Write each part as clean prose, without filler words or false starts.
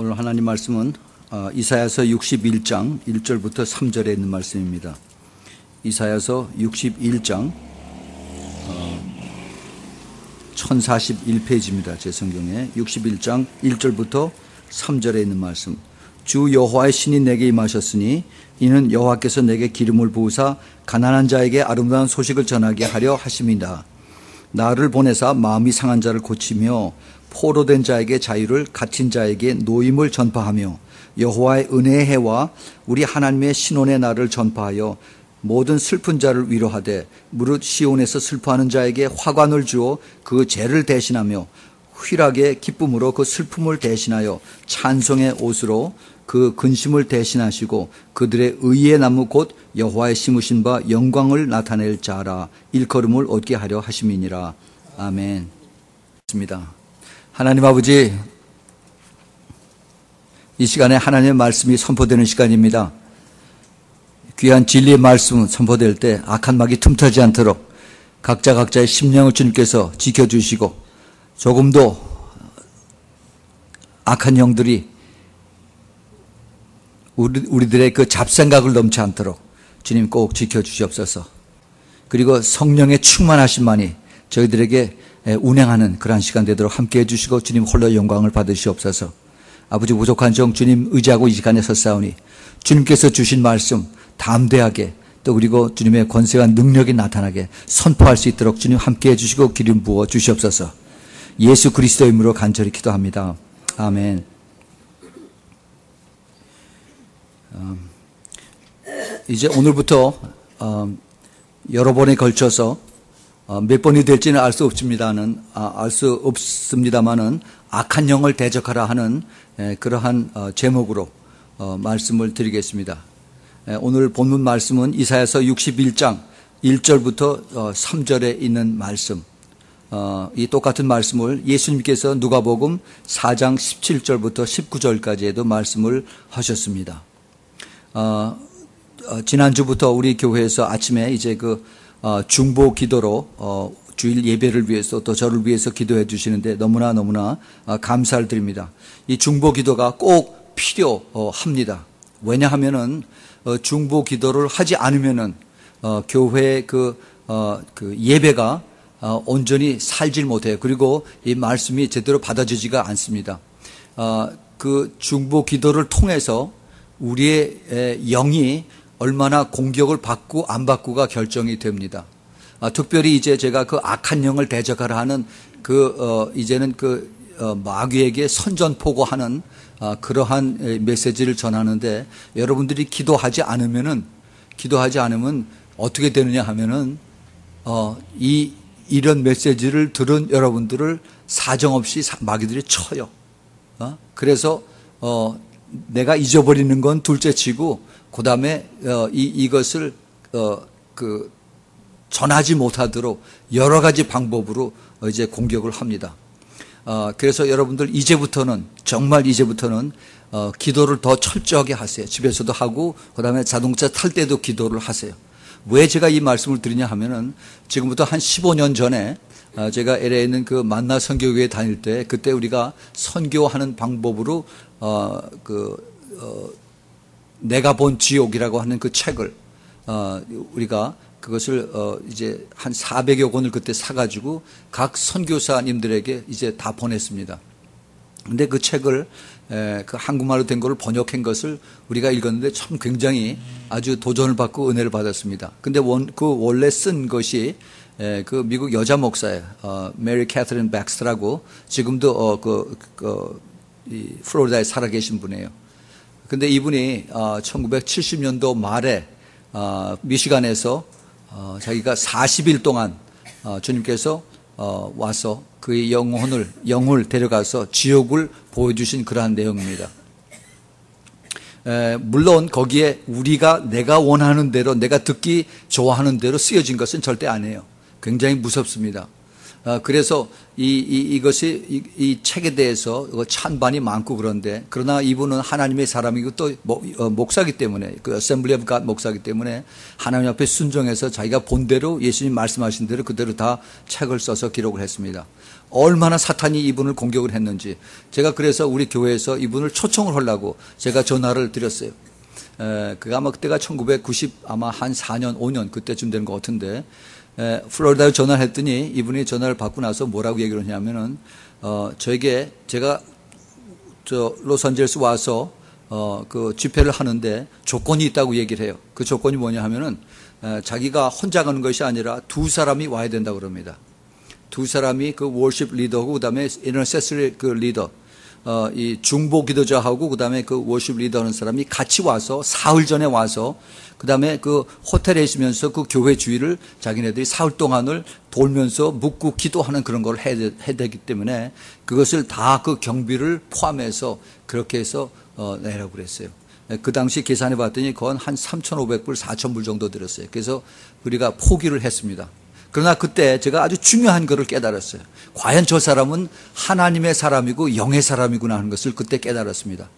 오늘 하나님 말씀은 이사야서 61장 1절부터 3절에 있는 말씀입니다. 이사야서 61장 1041페이지입니다. 제 성경에 61장 1절부터 3절에 있는 말씀. 주 여호와의 신이 내게 임하셨으니 이는 여호와께서 내게 기름을 부으사 가난한 자에게 아름다운 소식을 전하게 하려 하심이다. 나를 보내사 마음이 상한 자를 고치며 포로된 자에게 자유를, 갇힌 자에게 노임을 전파하며 여호와의 은혜의 해와 우리 하나님의 신원의 날을 전파하여 모든 슬픈 자를 위로하되 무릇 시온에서 슬퍼하는 자에게 화관을 주어 그 죄를 대신하며 휘락의 기쁨으로 그 슬픔을 대신하여 찬송의 옷으로 그 근심을 대신하시고 그들의 의의 나무 곧 여호와의 심으신 바 영광을 나타낼 자라 일컬음을 얻게 하려 하심이니라. 아멘. 하나님 아버지, 이 시간에 하나님의 말씀이 선포되는 시간입니다. 귀한 진리의 말씀 선포될 때 악한 막이 틈타지 않도록 각자의 심령을 주님께서 지켜주시고 조금도 악한 영들이 우리들의 그 잡생각을 넘지 않도록 주님 꼭 지켜주시옵소서. 그리고 성령의 충만하심만이 저희들에게 운행하는 그러한 시간 되도록 함께해 주시고 주님 홀로 영광을 받으시옵소서. 아버지, 부족한 종 주님 의지하고 이 시간에 섰사오니 주님께서 주신 말씀 담대하게 또 그리고 주님의 권세와 능력이 나타나게 선포할 수 있도록 주님 함께해 주시고 기름 부어 주시옵소서. 예수 그리스도의 이름으로 간절히 기도합니다. 아멘. 이제 오늘부터 여러 번에 걸쳐서 몇 번이 될지는 알 수 없습니다만은 악한 영을 대적하라 하는 그러한 제목으로 말씀을 드리겠습니다. 오늘 본문 말씀은 이사야서 61장 1절부터 3절에 있는 말씀. 이 똑같은 말씀을 예수님께서 누가복음 4장 17절부터 19절까지에도 말씀을 하셨습니다. 지난주부터 우리 교회에서 아침에 이제 그 중보 기도로 주일 예배를 위해서 또 저를 위해서 기도해 주시는데 너무나 감사를 드립니다. 이 중보 기도가 꼭 필요합니다. 왜냐하면은 중보 기도를 하지 않으면은 교회의 그 예배가 온전히 살질 못해요. 그리고 이 말씀이 제대로 받아지지가 않습니다. 그 중보 기도를 통해서 우리의 영이 얼마나 공격을 받고 안 받고가 결정이 됩니다. 특별히 이제 제가 그 악한 영을 대적하라 하는 이제는 마귀에게 선전포고하는 그러한 메시지를 전하는데 여러분들이 기도하지 않으면 어떻게 되느냐 하면은 이런 메시지를 들은 여러분들을 사정없이 마귀들이 쳐요. 그래서 내가 잊어버리는 건 둘째 치고 그 다음에 이것을 전하지 못하도록 여러 가지 방법으로 이제 공격을 합니다. 그래서 여러분들 정말 이제부터는 기도를 더 철저하게 하세요. 집에서도 하고 그 다음에 자동차 탈 때도 기도를 하세요. 왜 제가 이 말씀을 드리냐 하면은 지금부터 한 15년 전에 제가 LA에 있는 그 만나 선교교회 다닐 때 그때 우리가 선교하는 방법으로 내가 본 지옥이라고 하는 그 책을 우리가 그것을 이제 한 400여 권을 그때 사가지고 각 선교사님들에게 이제 다 보냈습니다. 근데 그 책을 그 한국말로 된 것을 번역한 것을 우리가 읽었는데 참 굉장히 아주 도전을 받고 은혜를 받았습니다. 근데 원래 쓴 것이 그 미국 여자 목사예요. 메리 캐서린 백스터라고 지금도 이 플로리다에 살아계신 분이에요. 근데 이분이 1970년도 말에 미시간에서 자기가 40일 동안 주님께서 와서 그의 영을 데려가서 지옥을 보여주신 그러한 내용입니다. 물론 거기에 내가 원하는 대로 내가 듣기 좋아하는 대로 쓰여진 것은 절대 아니에요. 굉장히 무섭습니다. 그래서 이것이 이 책에 대해서 찬반이 많고 그런데 그러나 이분은 하나님의 사람이고 또 목사기 때문에 그 어셈블리 오브 갓 목사기 때문에 하나님 앞에 순종해서 자기가 본대로 예수님 말씀하신 대로 그대로 다 책을 써서 기록을 했습니다. 얼마나 사탄이 이분을 공격을 했는지 제가 그래서 우리 교회에서 이분을 초청을 하려고 제가 전화를 드렸어요. 아마 그때가 1990 아마 한 4년 5년 그때쯤 되는 것 같은데 플로리다에 전화를 했더니 이분이 전화를 받고 나서 뭐라고 얘기를 하냐면은 저에게 제가 로스앤젤레스 와서 그 집회를 하는데 조건이 있다고 얘기를 해요. 그 조건이 뭐냐 하면은 자기가 혼자 가는 것이 아니라 두 사람이 와야 된다고 그럽니다. 두 사람이 그 월십 리더고 그다음에 인터세서리 그 리더 이 중보 기도자하고 그다음에 그 월십 리더 하는 사람이 같이 와서 사흘 전에 와서 그다음에 그 호텔에 있으면서 그 교회 주위를 자기네들이 사흘 동안을 돌면서 묵고 기도하는 그런 걸 해야 되기 때문에 그것을 다 그 경비를 포함해서 그렇게 해서 내라고 그랬어요. 그 당시 계산해 봤더니 그건 한 3,500불, 4,000불 정도 들었어요. 그래서 우리가 포기를 했습니다. 그러나 그때 제가 아주 중요한 것을 깨달았어요. 과연 저 사람은 하나님의 사람이고 영의 사람이구나 하는 것을 그때 깨달았습니다.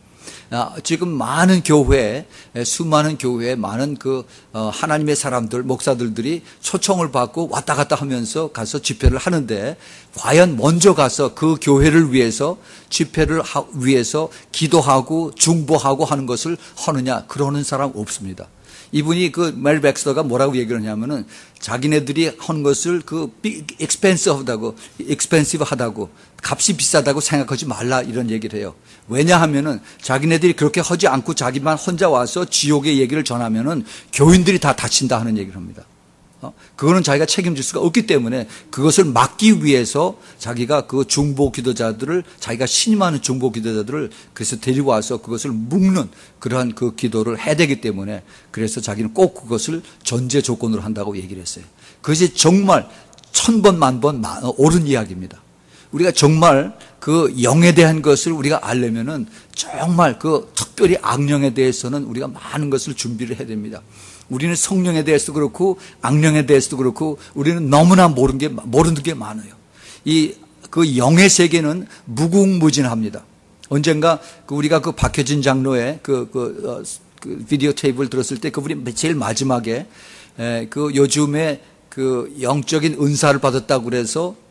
지금 많은 교회에 수많은 교회에 많은 그 하나님의 사람들 목사들이 초청을 받고 왔다 갔다 하면서 가서 집회를 하는데 과연 먼저 가서 그 교회를 위해서 집회를 위해서 기도하고 중보하고 하는 것을 하느냐 그러는 사람 없습니다. 이분이 그 멜 백스터가 뭐라고 얘기를 하냐면은 자기네들이 하는 것을 그 expensive 하다고 값이 비싸다고 생각하지 말라 이런 얘기를 해요. 왜냐하면은 자기네들이 그렇게 하지 않고 자기만 혼자 와서 지옥의 얘기를 전하면은 교인들이 다 다친다 하는 얘기를 합니다. 그거는 자기가 책임질 수가 없기 때문에 그것을 막기 위해서 자기가 그 중보 기도자들을 자기가 신임하는 중보 기도자들을 그래서 데리고 와서 그것을 묶는 그러한 그 기도를 해야 되기 때문에 그래서 자기는 꼭 그것을 전제 조건으로 한다고 얘기를 했어요. 그것이 정말 1000번 만번 옳은 이야기입니다. 우리가 정말 그 영에 대한 것을 우리가 알려면은 정말 그 특별히 악령에 대해서는 우리가 많은 것을 준비를 해야 됩니다. 우리는 성령에 대해서도 그렇고 악령에 대해서도 그렇고 우리는 너무나 모르는 게 많아요. 그 영의 세계는 무궁무진합니다. 언젠가 우리가 그 박효진 장로의 그 비디오 테이프를 들었을 때 그분이 제일 마지막에 그 요즘에 그 영적인 은사를 받았다고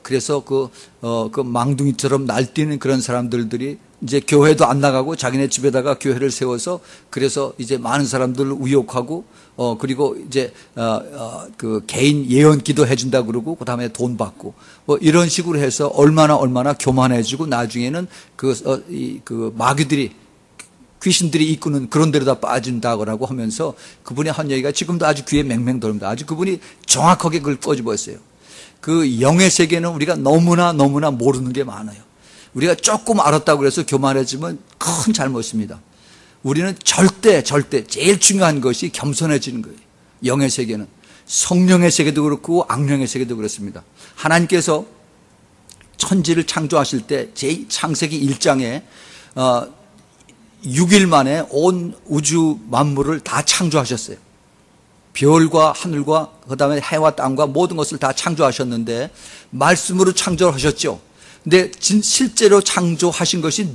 그래서 그 망둥이처럼 날뛰는 그런 사람들이 이제 교회도 안 나가고 자기네 집에다가 교회를 세워서 그래서 이제 많은 사람들을 우욕하고 그리고 이제 그 개인 예언 기도 해준다 그러고 그 다음에 돈 받고 뭐 이런 식으로 해서 얼마나 교만해지고 나중에는 그 마귀들이 귀신들이 이끄는 그런 데로 다 빠진다고 하면서 그분이 한 얘기가 지금도 아주 귀에 맹맹 돌립니다. 아주 그분이 정확하게 그걸 꺼집었어요. 그 영의 세계는 우리가 너무나 모르는 게 많아요. 우리가 조금 알았다고 해서 교만해지면 큰 잘못입니다. 우리는 절대 제일 중요한 것이 겸손해지는 거예요. 영의 세계는 성령의 세계도 그렇고 악령의 세계도 그렇습니다. 하나님께서 천지를 창조하실 때 제 창세기 1장에 6일 만에 온 우주 만물을 다 창조하셨어요. 별과 하늘과 그다음에 해와 땅과 모든 것을 다 창조하셨는데 말씀으로 창조하셨죠. 근데 실제로 창조하신 것이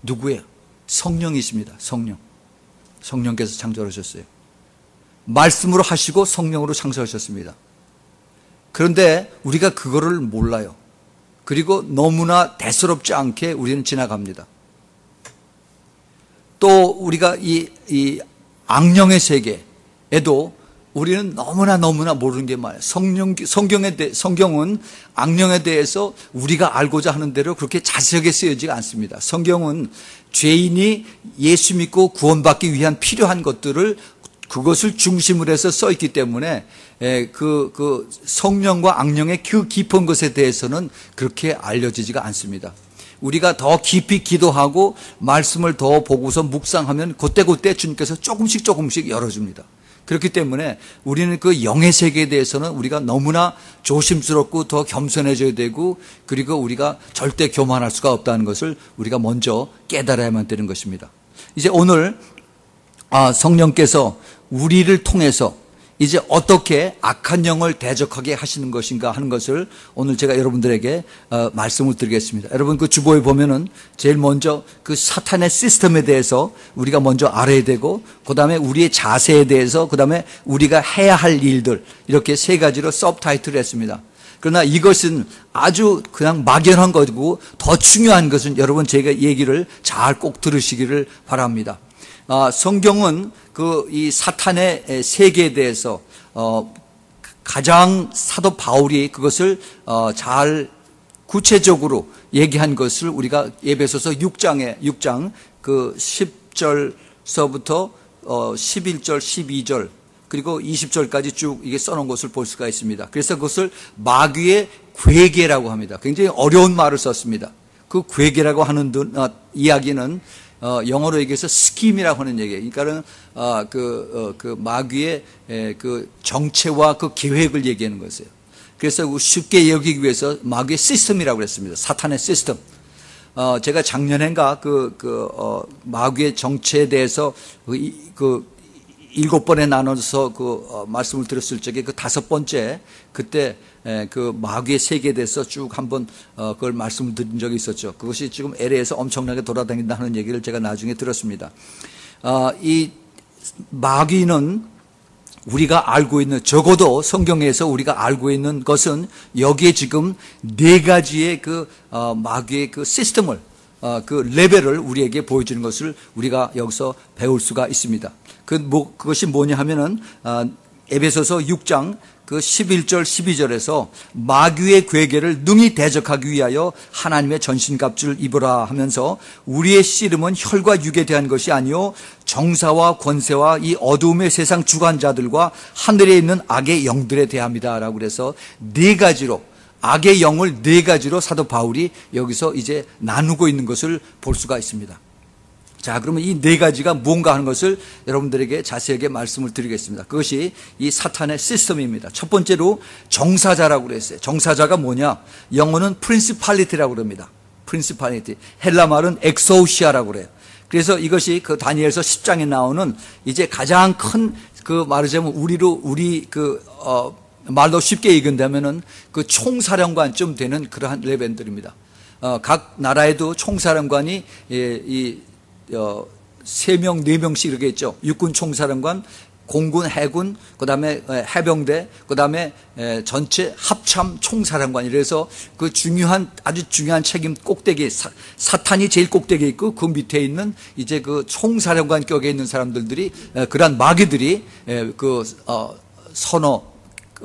누구예요? 성령이십니다. 성령께서 창조하셨어요. 말씀으로 하시고 성령으로 창조하셨습니다. 그런데 우리가 그거를 몰라요. 그리고 너무나 대수롭지 않게 우리는 지나갑니다. 또 우리가 이 악령의 세계에도 우리는 너무나 모르는 게 많아요. 성경은 악령에 대해서 우리가 알고자 하는 대로 그렇게 자세하게 쓰여지가 않습니다. 성경은 죄인이 예수 믿고 구원받기 위한 필요한 것들을 그것을 중심으로 해서 써 있기 때문에 그 성령과 악령의 그 깊은 것에 대해서는 그렇게 알려지지가 않습니다. 우리가 더 깊이 기도하고 말씀을 더 보고서 묵상하면 그때 주님께서 조금씩 열어줍니다. 그렇기 때문에 우리는 그 영의 세계에 대해서는 우리가 너무나 조심스럽고 더 겸손해져야 되고 그리고 우리가 절대 교만할 수가 없다는 것을 우리가 먼저 깨달아야만 되는 것입니다. 이제 오늘 성령께서 우리를 통해서 이제 어떻게 악한 영을 대적하게 하시는 것인가 하는 것을 오늘 제가 여러분들에게 말씀을 드리겠습니다. 여러분 그 주보에 보면은 제일 먼저 그 사탄의 시스템에 대해서 우리가 먼저 알아야 되고, 그 다음에 우리의 자세에 대해서, 그 다음에 우리가 해야 할 일들, 이렇게 세 가지로 서브타이틀을 했습니다. 그러나 이것은 아주 그냥 막연한 것이고, 더 중요한 것은 여러분 제가 얘기를 잘 꼭 들으시기를 바랍니다. 성경은 이 사탄의 세계에 대해서 가장 사도 바울이 그것을 잘 구체적으로 얘기한 것을 우리가 에베소서 6장 그 10절서부터 11절, 12절 그리고 20절까지 쭉 이게 써놓은 것을 볼 수가 있습니다. 그래서 그것을 마귀의 괴계라고 합니다. 굉장히 어려운 말을 썼습니다. 그 괴계라고 하는 이야기는 영어로 얘기해서 스킴이라고 하는 얘기예요. 그러니까는 그 마귀의 그 정체와 그 계획을 얘기하는 것이에요. 그래서 쉽게 여기기 위해서 마귀의 시스템이라고 그랬습니다. 사탄의 시스템. 제가 작년엔가 마귀의 정체에 대해서 그 7번에 나눠서 말씀을 드렸을 적에 그 5번째 그때 그 마귀의 세계에 대해서 쭉 한번 그걸 말씀을 드린 적이 있었죠. 그것이 지금 LA에서 엄청나게 돌아다닌다 하는 얘기를 제가 나중에 들었습니다. 이 마귀는 우리가 알고 있는, 적어도 성경에서 우리가 알고 있는 것은 여기에 지금 4가지의 마귀의 그 시스템을, 그 레벨을 우리에게 보여주는 것을 우리가 여기서 배울 수가 있습니다. 그것이 뭐냐 하면은, 에베소서 6장 그 11절 12절에서 마귀의 괴계를 능히 대적하기 위하여 하나님의 전신갑주를 입으라 하면서 우리의 씨름은 혈과 육에 대한 것이 아니요 정사와 권세와 이 어두움의 세상 주관자들과 하늘에 있는 악의 영들에 대합니다라고 그래서 4가지로, 악의 영을 4가지로 사도 바울이 여기서 이제 나누고 있는 것을 볼 수가 있습니다. 자, 그러면 이 4가지가 뭔가 하는 것을 여러분들에게 자세하게 말씀을 드리겠습니다. 그것이 이 사탄의 시스템입니다. 첫 번째로 정사자라고 그랬어요. 정사자가 뭐냐? 영어는 principality라고 그럽니다. principality. 헬라 말은 exousia라고 그래요. 그래서 이것이 그 다니엘서 10장에 나오는 이제 가장 큰 말하자면 우리 말로 쉽게 얘기한다면은 그 총사령관쯤 되는 그러한 레벨들입니다. 각 나라에도 총사령관이 3명, 4명씩 이렇게 있죠. 육군 총사령관, 공군, 해군, 그 다음에 해병대, 그 다음에 전체 합참 총사령관. 이래서 그 아주 중요한 책임 꼭대기, 사탄이 제일 꼭대기에 있고 그 밑에 있는 이제 그 총사령관 격에 있는 사람들이, 그러한 마귀들이 서너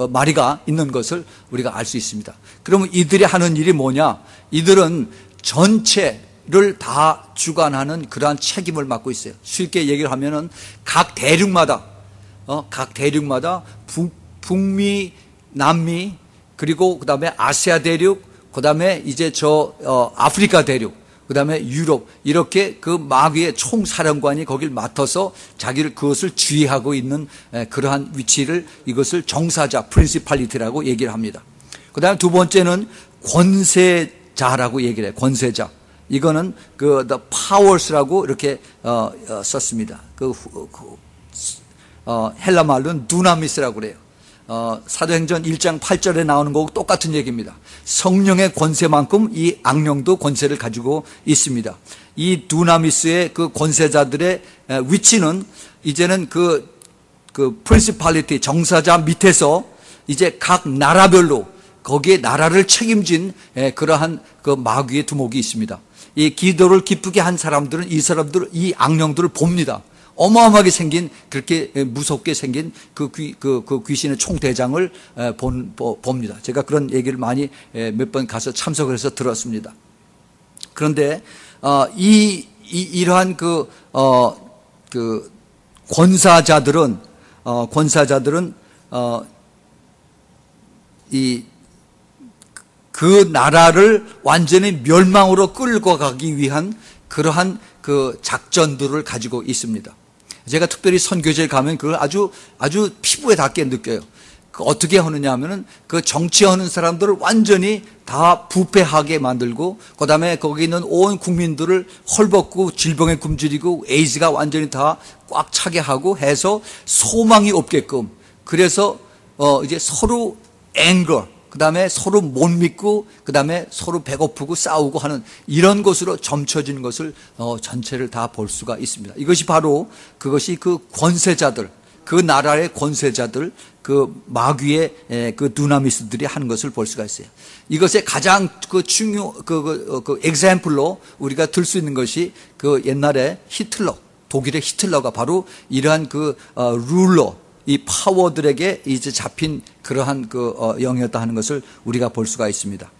마리가 있는 것을 우리가 알 수 있습니다. 그러면 이들이 하는 일이 뭐냐? 이들은 전체를 다 주관하는 그러한 책임을 맡고 있어요. 쉽게 얘기를 하면은 각 대륙마다 북미, 남미, 그리고 그 다음에 아시아 대륙, 그 다음에 이제 아프리카 대륙, 그 다음에 유럽, 이렇게 그 마귀의 총사령관이 거길 맡아서 그것을 주의하고 있는 그러한 위치를, 이것을 정사자, 프린시팔리티라고 얘기를 합니다. 그 다음에 두 번째는 권세자라고 얘기를 해요. 권세자. 이거는 the powers라고 이렇게 썼습니다. 헬라 말로는 두나미스라고 그래요. 사도행전 1장 8절에 나오는 거하고 똑같은 얘기입니다. 성령의 권세만큼 이 악령도 권세를 가지고 있습니다. 이 두나미스의 그 권세자들의 위치는 이제는 그 프린시팔리티, 정사자 밑에서 이제 각 나라별로 거기에 나라를 책임진 그러한 그 마귀의 두목이 있습니다. 이 기도를 기쁘게 한 사람들은 이 악령들을 봅니다. 어마어마하게 생긴, 그렇게 무섭게 생긴 그 귀신의 총대장을 봅니다. 제가 그런 얘기를 많이 몇 번 가서 참석을 해서 들었습니다. 그런데 이러한 권사자들은 그 나라를 완전히 멸망으로 끌고 가기 위한 그러한 그 작전들을 가지고 있습니다. 제가 특별히 선교제에 가면 그걸 아주 피부에 닿게 느껴요. 어떻게 하느냐 하면은 그 정치하는 사람들을 완전히 다 부패하게 만들고, 그 다음에 거기 있는 온 국민들을 헐벗고 질병에 굶주리고 에이즈가 완전히 다 꽉 차게 하고 해서 소망이 없게끔, 그래서 이제 서로 anger, 그 다음에 서로 못 믿고, 그 다음에 서로 배고프고 싸우고 하는 이런 것으로 점쳐지는 것을 전체를 다 볼 수가 있습니다. 이것이 바로 그것이 그 권세자들, 그 나라의 권세자들, 그 마귀의 그 두나미스들이 하는 것을 볼 수가 있어요. 이것의 가장 그 example로 우리가 들 수 있는 것이 그 옛날에 히틀러, 독일의 히틀러가 바로 이러한 그 룰러, 이 파워들에게 이제 잡힌 그러한 그 영이었다 하는 것을 우리가 볼 수가 있습니다.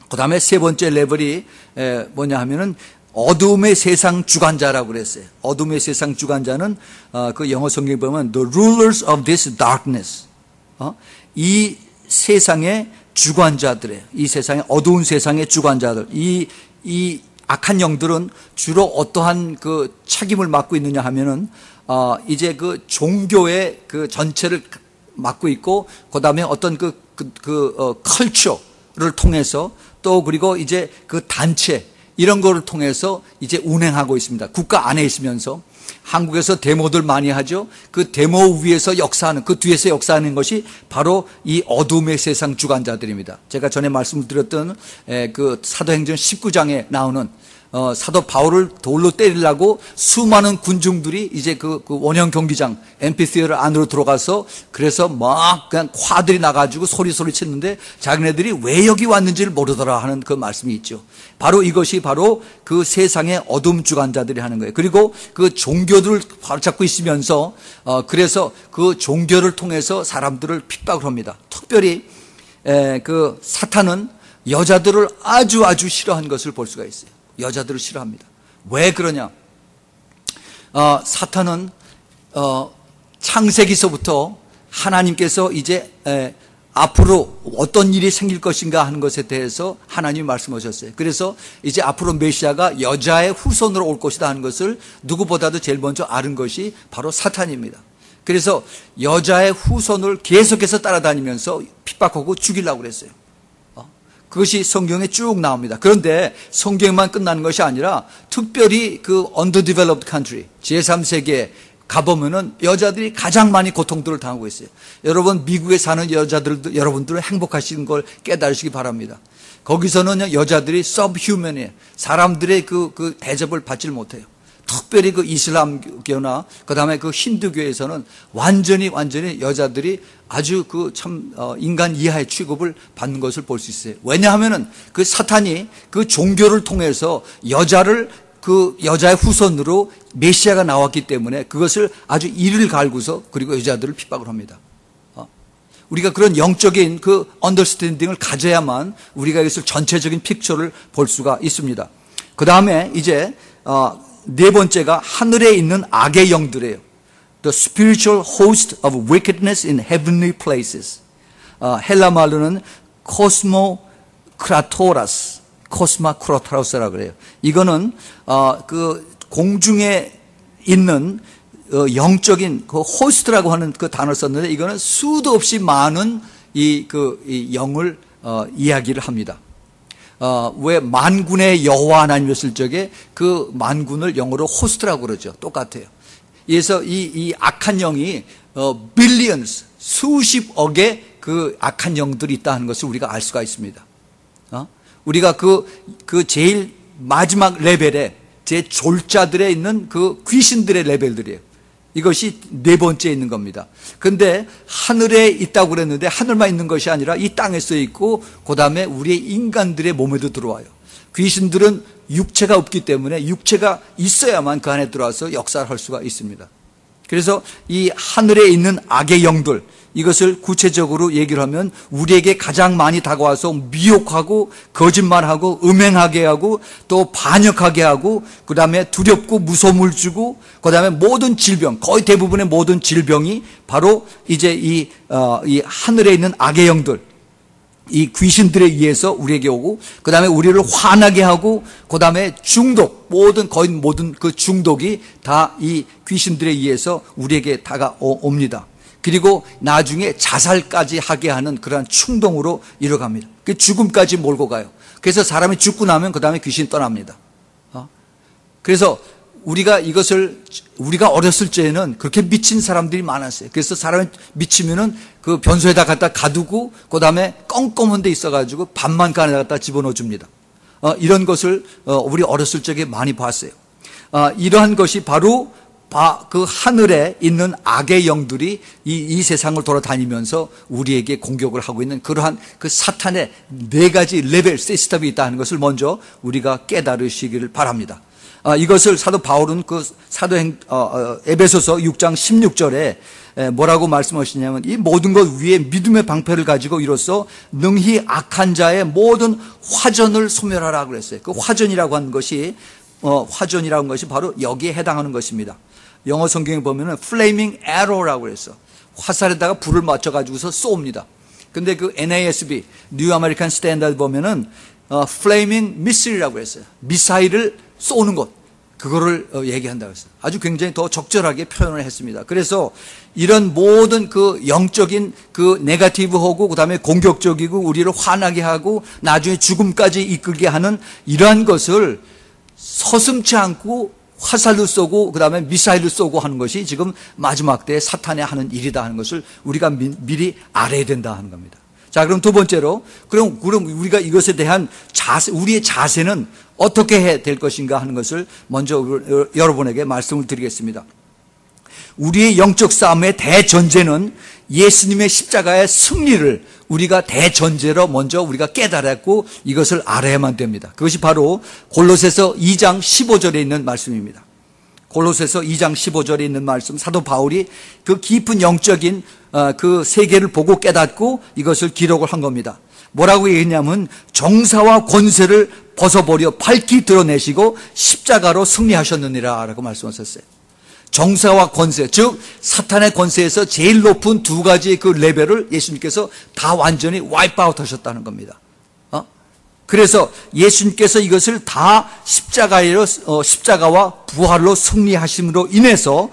그 다음에 세 번째 레벨이 뭐냐 하면은 어둠의 세상 주관자라고 그랬어요. 어둠의 세상 주관자는 그 영어 성경에 보면 the rulers of this darkness, 이 세상의 주관자들이에요. 이 세상의 어두운 세상의 주관자들, 이 악한 영들은 주로 어떠한 그 책임을 맡고 있느냐 하면은 이제 그 종교의 그 전체를 맡고 있고, 그 다음에 어떤 컬처를 통해서 또 그리고 이제 그 단체 이런 거를 통해서 이제 운행하고 있습니다. 국가 안에 있으면서 한국에서 데모들 많이 하죠. 그 데모 위에서 역사하는, 그 뒤에서 역사하는 것이 바로 이 어둠의 세상 주관자들입니다. 제가 전에 말씀드렸던 그 사도행전 19장에 나오는 사도 바울을 돌로 때리려고 수많은 군중들이 이제 그 원형 경기장 앰피시어터 안으로 들어가서 그래서 막 그냥 화들이 나가지고 소리 치는데 자기네들이 왜 여기 왔는지를 모르더라 하는 그 말씀이 있죠. 바로 이것이 바로 그 세상의 어둠 주관자들이 하는 거예요. 그리고 그 종교들을 바로잡고 있으면서 그래서 그 종교를 통해서 사람들을 핍박을 합니다. 특별히 그 사탄은 여자들을 아주 싫어한 것을 볼 수가 있어요. 여자들을 싫어합니다. 왜 그러냐? 사탄은 창세기서부터 하나님께서 이제 앞으로 어떤 일이 생길 것인가 하는 것에 대해서 하나님이 말씀하셨어요. 그래서 이제 앞으로 메시아가 여자의 후손으로 올 것이다 하는 것을 누구보다도 제일 먼저 아는 것이 바로 사탄입니다. 그래서 여자의 후손을 계속해서 따라다니면서 핍박하고 죽이려고 그랬어요. 그것이 성경에 쭉 나옵니다. 그런데 성경만 끝나는 것이 아니라 특별히 그 underdeveloped country, 제3세계에 가보면은 여자들이 가장 많이 고통들을 당하고 있어요. 여러분, 미국에 사는 여자들도 여러분들은 행복하신 걸 깨달으시기 바랍니다. 거기서는 여자들이 subhuman이에요. 사람들의 그 대접을 받질 못해요. 특별히 그 이슬람교나 그 다음에 그 힌두교에서는 완전히 여자들이 아주 그 참 인간 이하의 취급을 받는 것을 볼 수 있어요. 왜냐하면은 그 사탄이 그 종교를 통해서 여자를 그 여자의 후손으로 메시아가 나왔기 때문에 그것을 아주 이를 갈고서 그리고 여자들을 핍박을 합니다. 우리가 그런 영적인 그 언더스탠딩을 가져야만 우리가 이것을 전체적인 픽처를 볼 수가 있습니다. 그 다음에 이제 네 번째가 하늘에 있는 악의 영들이에요. The spiritual host of wickedness in heavenly places. 헬라 말로는 코스마크라토라스라고 그래요. 이거는 그 공중에 있는 영적인 그 호스트라고 하는 그 단어를 썼는데 이거는 수도 없이 많은 이 영을 이야기를 합니다. 왜 만군의 여호와 하나님이었을 적에 그 만군을 영어로 호스트라고 그러죠. 똑같아요. 그래서 이 악한 영이 billions, 수십억의 그 악한 영들이 있다는 것을 우리가 알 수가 있습니다. 우리가 그 제일 마지막 레벨에 제 졸자들에 있는 그 귀신들의 레벨들이에요. 이것이 네 번째에 있는 겁니다. 근데 하늘에 있다고 그랬는데 하늘만 있는 것이 아니라 이 땅에서 있고 그 다음에 우리의 인간들의 몸에도 들어와요. 귀신들은 육체가 없기 때문에 육체가 있어야만 그 안에 들어와서 역사를 할 수가 있습니다. 그래서 이 하늘에 있는 악의 영들, 이것을 구체적으로 얘기를 하면 우리에게 가장 많이 다가와서 미혹하고 거짓말하고 음행하게 하고 또 반역하게 하고 그 다음에 두렵고 무서움을 주고 그 다음에 모든 질병, 거의 대부분의 모든 질병이 바로 이제 이 하늘에 있는 악의 영들, 이 귀신들에 의해서 우리에게 오고 그 다음에 우리를 화나게 하고 그 다음에 중독, 거의 모든 그 중독이 다 이 귀신들에 의해서 우리에게 다가옵니다. 그리고 나중에 자살까지 하게 하는 그러한 충동으로 이뤄갑니다. 그 죽음까지 몰고 가요. 그래서 사람이 죽고 나면 그 다음에 귀신이 떠납니다. 그래서 우리가 어렸을 때에는 그렇게 미친 사람들이 많았어요. 그래서 사람이 미치면은 그 변소에다 갖다 가두고 그 다음에 껌껌한 데 있어가지고 밥만 간에 갖다 집어넣어 줍니다. 이런 것을 우리 어렸을 적에 많이 봤어요. 이러한 것이 바로 그 하늘에 있는 악의 영들이 이 세상을 돌아다니면서 우리에게 공격을 하고 있는 그러한 그 사탄의 4가지 레벨 시스템이 있다는 것을 먼저 우리가 깨달으시기를 바랍니다. 이것을 사도 바울은 그 에베소서 6장 16절에 뭐라고 말씀하시냐면 이 모든 것 위에 믿음의 방패를 가지고 이로써 능히 악한 자의 모든 화전을 소멸하라 그랬어요. 그 화전이라고 하는 것이 바로 여기에 해당하는 것입니다. 영어 성경에 보면은 flaming arrow라고 그랬어. 화살에다가 불을 맞춰 가지고서 쏩니다. 근데 그 NASB New American Standard 보면은 flaming missile이라고 했어요. 미사일을 쏘는 것, 그거를 얘기한다고 했어요. 아주 굉장히 더 적절하게 표현을 했습니다. 그래서 이런 모든 그 영적인 그 네거티브하고 그다음에 공격적이고 우리를 화나게 하고 나중에 죽음까지 이끌게 하는 이러한 것을 서슴지 않고 화살로 쏘고 그다음에 미사일로 쏘고 하는 것이 지금 마지막 때에 사탄이 하는 일이다 하는 것을 우리가 미리 알아야 된다 하는 겁니다. 자, 그럼 두 번째로 그럼 우리가 이것에 대한 우리의 자세는 어떻게 해야 될 것인가 하는 것을 먼저 여러분에게 말씀을 드리겠습니다. 우리의 영적 싸움의 대전제는 예수님의 십자가의 승리를 우리가 대전제로 먼저 우리가 깨달았고 이것을 알아야만 됩니다. 그것이 바로 골로새서 2장 15절에 있는 말씀입니다. 골로새서 2장 15절에 있는 말씀, 사도 바울이 그 깊은 영적인 그 세계를 보고 깨닫고 이것을 기록을 한 겁니다. 뭐라고 얘기했냐면 정사와 권세를 벗어버려 밝히 드러내시고 십자가로 승리하셨느니라 라고 말씀하셨어요. 정사와 권세, 즉 사탄의 권세에서 제일 높은 2가지 그 레벨을 예수님께서 다 완전히 와이프아웃 하셨다는 겁니다. 그래서 예수님께서 이것을 다 십자가와 부활로 승리하심으로 인해서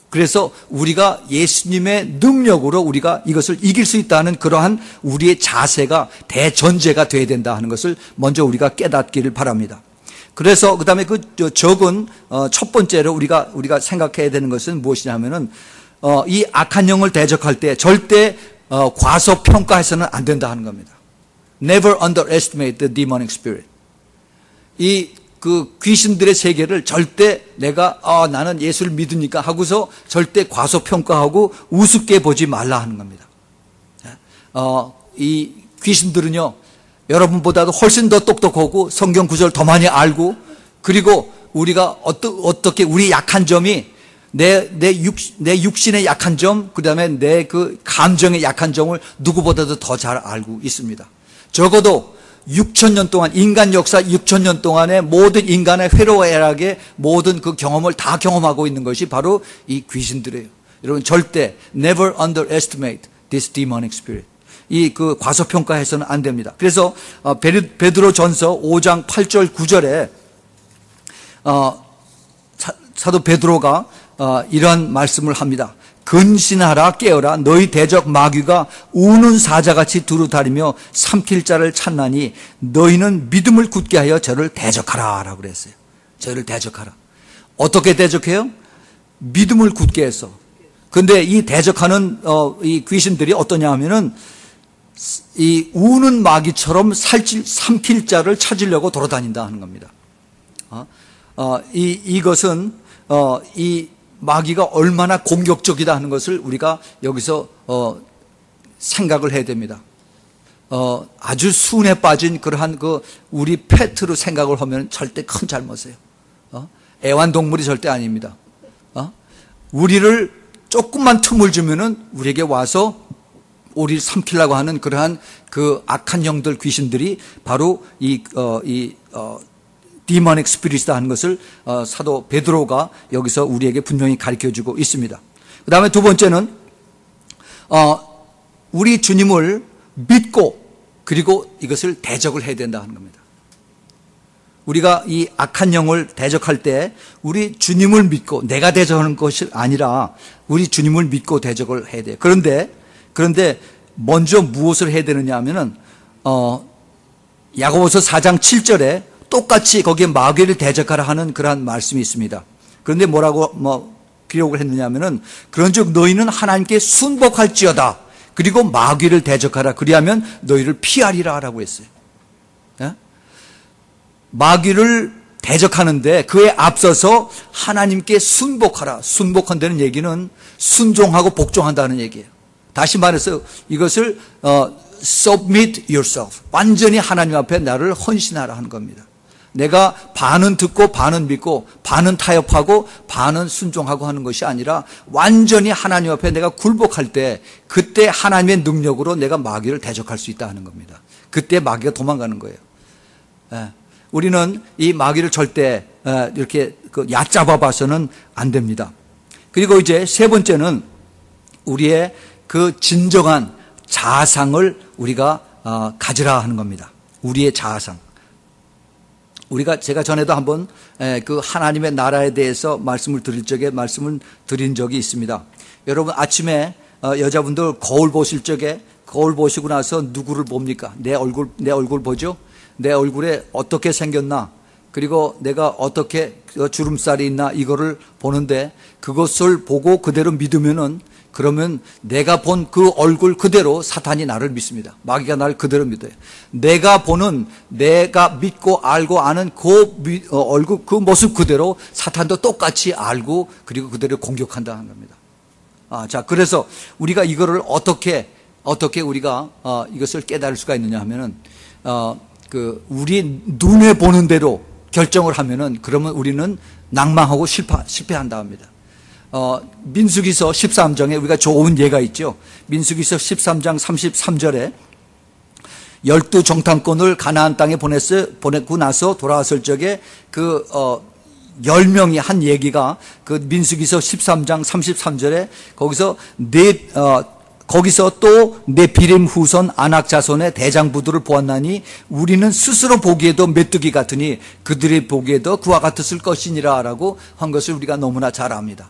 그래서 우리가 예수님의 능력으로 우리가 이것을 이길 수 있다는 그러한 우리의 자세가 대전제가 돼야 된다 하는 것을 먼저 우리가 깨닫기를 바랍니다. 그래서 그다음에 그 적은 첫 번째로 우리가 생각해야 되는 것은 무엇이냐면은 이 악한 영을 대적할 때 절대 과소평가해서는 안 된다 하는 겁니다. Never underestimate the demonic spirit. 이 그 귀신들의 세계를 절대 내가 나는 예수를 믿으니까 하고서 절대 과소평가하고 우습게 보지 말라 하는 겁니다. 이 귀신들은요 여러분보다도 훨씬 더 똑똑하고 성경 구절 더 많이 알고 그리고 우리가 어떻게 우리 약한 점이 내 육신의 약한 점 그다음에 내 그 감정의 약한 점을 누구보다도 더 잘 알고 있습니다. 적어도 6,000년 동안 인간 역사 6,000년 동안의 모든 인간의 회로애락의 모든 그 경험을 다 경험하고 있는 것이 바로 이 귀신들이에요. 여러분 절대 never underestimate this demonic spirit. 이 그 과소평가해서는 안 됩니다. 그래서 베드로전서 5장 8절 9절에 사도 베드로가 이러한 말씀을 합니다. 근신하라 깨어라 너희 대적 마귀가 우는 사자같이 두루다니며 삼킬 자를 찾나니 너희는 믿음을 굳게 하여 저를 대적하라 라고 그랬어요. 저를 대적하라. 어떻게 대적해요? 믿음을 굳게 해서. 근데 이 대적하는 이 귀신들이 어떠냐 하면은 이 우는 마귀처럼 삼킬 자를 찾으려고 돌아다닌다 하는 겁니다. 이것은 이 마귀가 얼마나 공격적이다 하는 것을 우리가 여기서 생각을 해야 됩니다. 아주 순에 빠진 그러한 그 우리 페트로 생각을 하면 절대 큰 잘못이에요. 애완동물이 절대 아닙니다. 우리를 조금만 틈을 주면은 우리에게 와서 우리를 삼키려고 하는 그러한 그 악한 영들 귀신들이 바로 디모닉 스피릿이다 하는 것을 사도 베드로가 여기서 우리에게 분명히 가르쳐주고 있습니다. 그 다음에 두 번째는 우리 주님을 믿고 그리고 이것을 대적을 해야 된다 하는 겁니다. 우리가 이 악한 영을 대적할 때 우리 주님을 믿고 내가 대적하는 것이 아니라 우리 주님을 믿고 대적을 해야 돼요. 그런데 먼저 무엇을 해야 되느냐 하면은 야고보서 4장 7절에 똑같이 거기에 마귀를 대적하라 하는 그러한 말씀이 있습니다. 그런데 뭐라고 기록을 했느냐면은 그런즉 너희는 하나님께 순복할지어다. 그리고 마귀를 대적하라. 그리하면 너희를 피하리라라고 했어요. 예? 마귀를 대적하는데 그에 앞서서 하나님께 순복하라. 순복한다는 얘기는 순종하고 복종한다는 얘기예요. 다시 말해서 이것을 submit yourself. 완전히 하나님 앞에 나를 헌신하라 하는 겁니다. 내가 반은 듣고 반은 믿고 반은 타협하고 반은 순종하고 하는 것이 아니라 완전히 하나님 앞에 내가 굴복할 때 그때 하나님의 능력으로 내가 마귀를 대적할 수 있다 하는 겁니다. 그때 마귀가 도망가는 거예요. 예. 우리는 이 마귀를 절대 이렇게 얕잡아 봐서는 안 됩니다. 그리고 이제 세 번째는 우리의 그 진정한 자아상을 우리가 가지라 하는 겁니다. 우리의 자아상. 제가 전에도 한번 그 하나님의 나라에 대해서 말씀을 드릴 적에 말씀을 드린 적이 있습니다. 여러분 아침에 여자분들 거울 보실 적에 거울 보시고 나서 누구를 봅니까? 내 얼굴 보죠? 내 얼굴에 어떻게 생겼나? 그리고 내가 어떻게 주름살이 있나? 이거를 보는데 그것을 보고 그대로 믿으면은 그러면 내가 본 그 얼굴 그대로 사탄이 나를 믿습니다. 마귀가 나를 그대로 믿어요. 내가 믿고 알고 아는 그 얼굴, 그 모습 그대로 사탄도 똑같이 알고 그리고 그대로 공격한다 하는 겁니다. 자, 그래서 우리가 이거를 어떻게 우리가 이것을 깨달을 수가 있느냐 하면은 우리 눈에 보는 대로 결정을 하면은 그러면 우리는 낭망하고 실패한다 합니다. 민수기서 13장에 우리가 좋은 예가 있죠. 민수기서 13장 33절에 12 정탐꾼을 가나안 땅에 보내고 나서 돌아왔을 적에 10명이 한 얘기가 그 민수기서 13장 33절에 거기서 또 네피림 후손 아낙 자손의 대장부들을 보았나니 우리는 스스로 보기에도 메뚜기 같으니 그들이 보기에도 그와 같았을 것이니라 라고 한 것을 우리가 너무나 잘 압니다.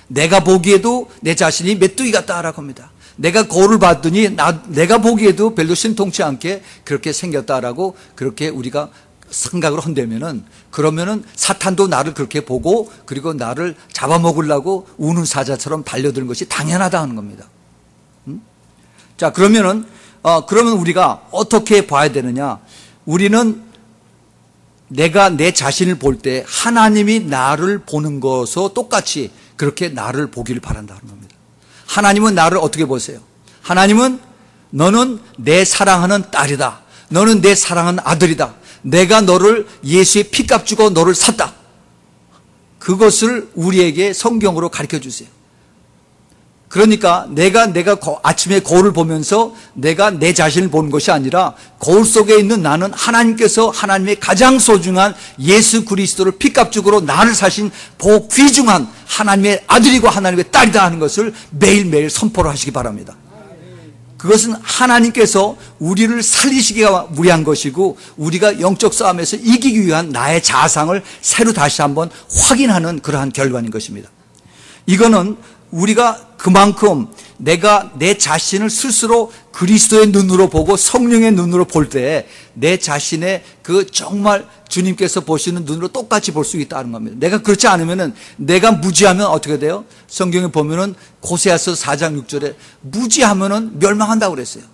내가 보기에도 내 자신이 메뚜기 같다라고 합니다. 내가 거울을 봤더니 내가 보기에도 별로 신통치 않게 그렇게 생겼다라고 그렇게 우리가 생각을 한다면은 그러면은 사탄도 나를 그렇게 보고 그리고 나를 잡아먹으려고 우는 사자처럼 달려드는 것이 당연하다 하는 겁니다. 자, 그러면 우리가 어떻게 봐야 되느냐? 우리는 내가 내 자신을 볼 때 하나님이 나를 보는 것과 똑같이 그렇게 나를 보기를 바란다는 겁니다. 하나님은 나를 어떻게 보세요? 하나님은 너는 내 사랑하는 딸이다. 너는 내 사랑하는 아들이다. 내가 너를 예수의 피값 주고 너를 샀다. 그것을 우리에게 성경으로 가르쳐 주세요. 그러니까 내가 아침에 거울을 보면서 내가 내 자신을 보는 것이 아니라 거울 속에 있는 나는 하나님께서 하나님의 가장 소중한 예수 그리스도를 피값죽으로 나를 사신 귀중한 하나님의 아들이고 하나님의 딸이다 하는 것을 매일매일 선포를 하시기 바랍니다. 그것은 하나님께서 우리를 살리시기 위한 것이고 우리가 영적 싸움에서 이기기 위한 나의 자아상을 새로 다시 한번 확인하는 그러한 결과인 것입니다. 이거는 우리가 그만큼 내가 내 자신을 스스로 그리스도의 눈으로 보고 성령의 눈으로 볼 때 내 자신의 정말 주님께서 보시는 눈으로 똑같이 볼 수 있다는 겁니다. 내가 그렇지 않으면은 내가 무지하면 어떻게 돼요? 성경에 보면은 고세아서 4장 6절에 무지하면은 멸망한다고 그랬어요.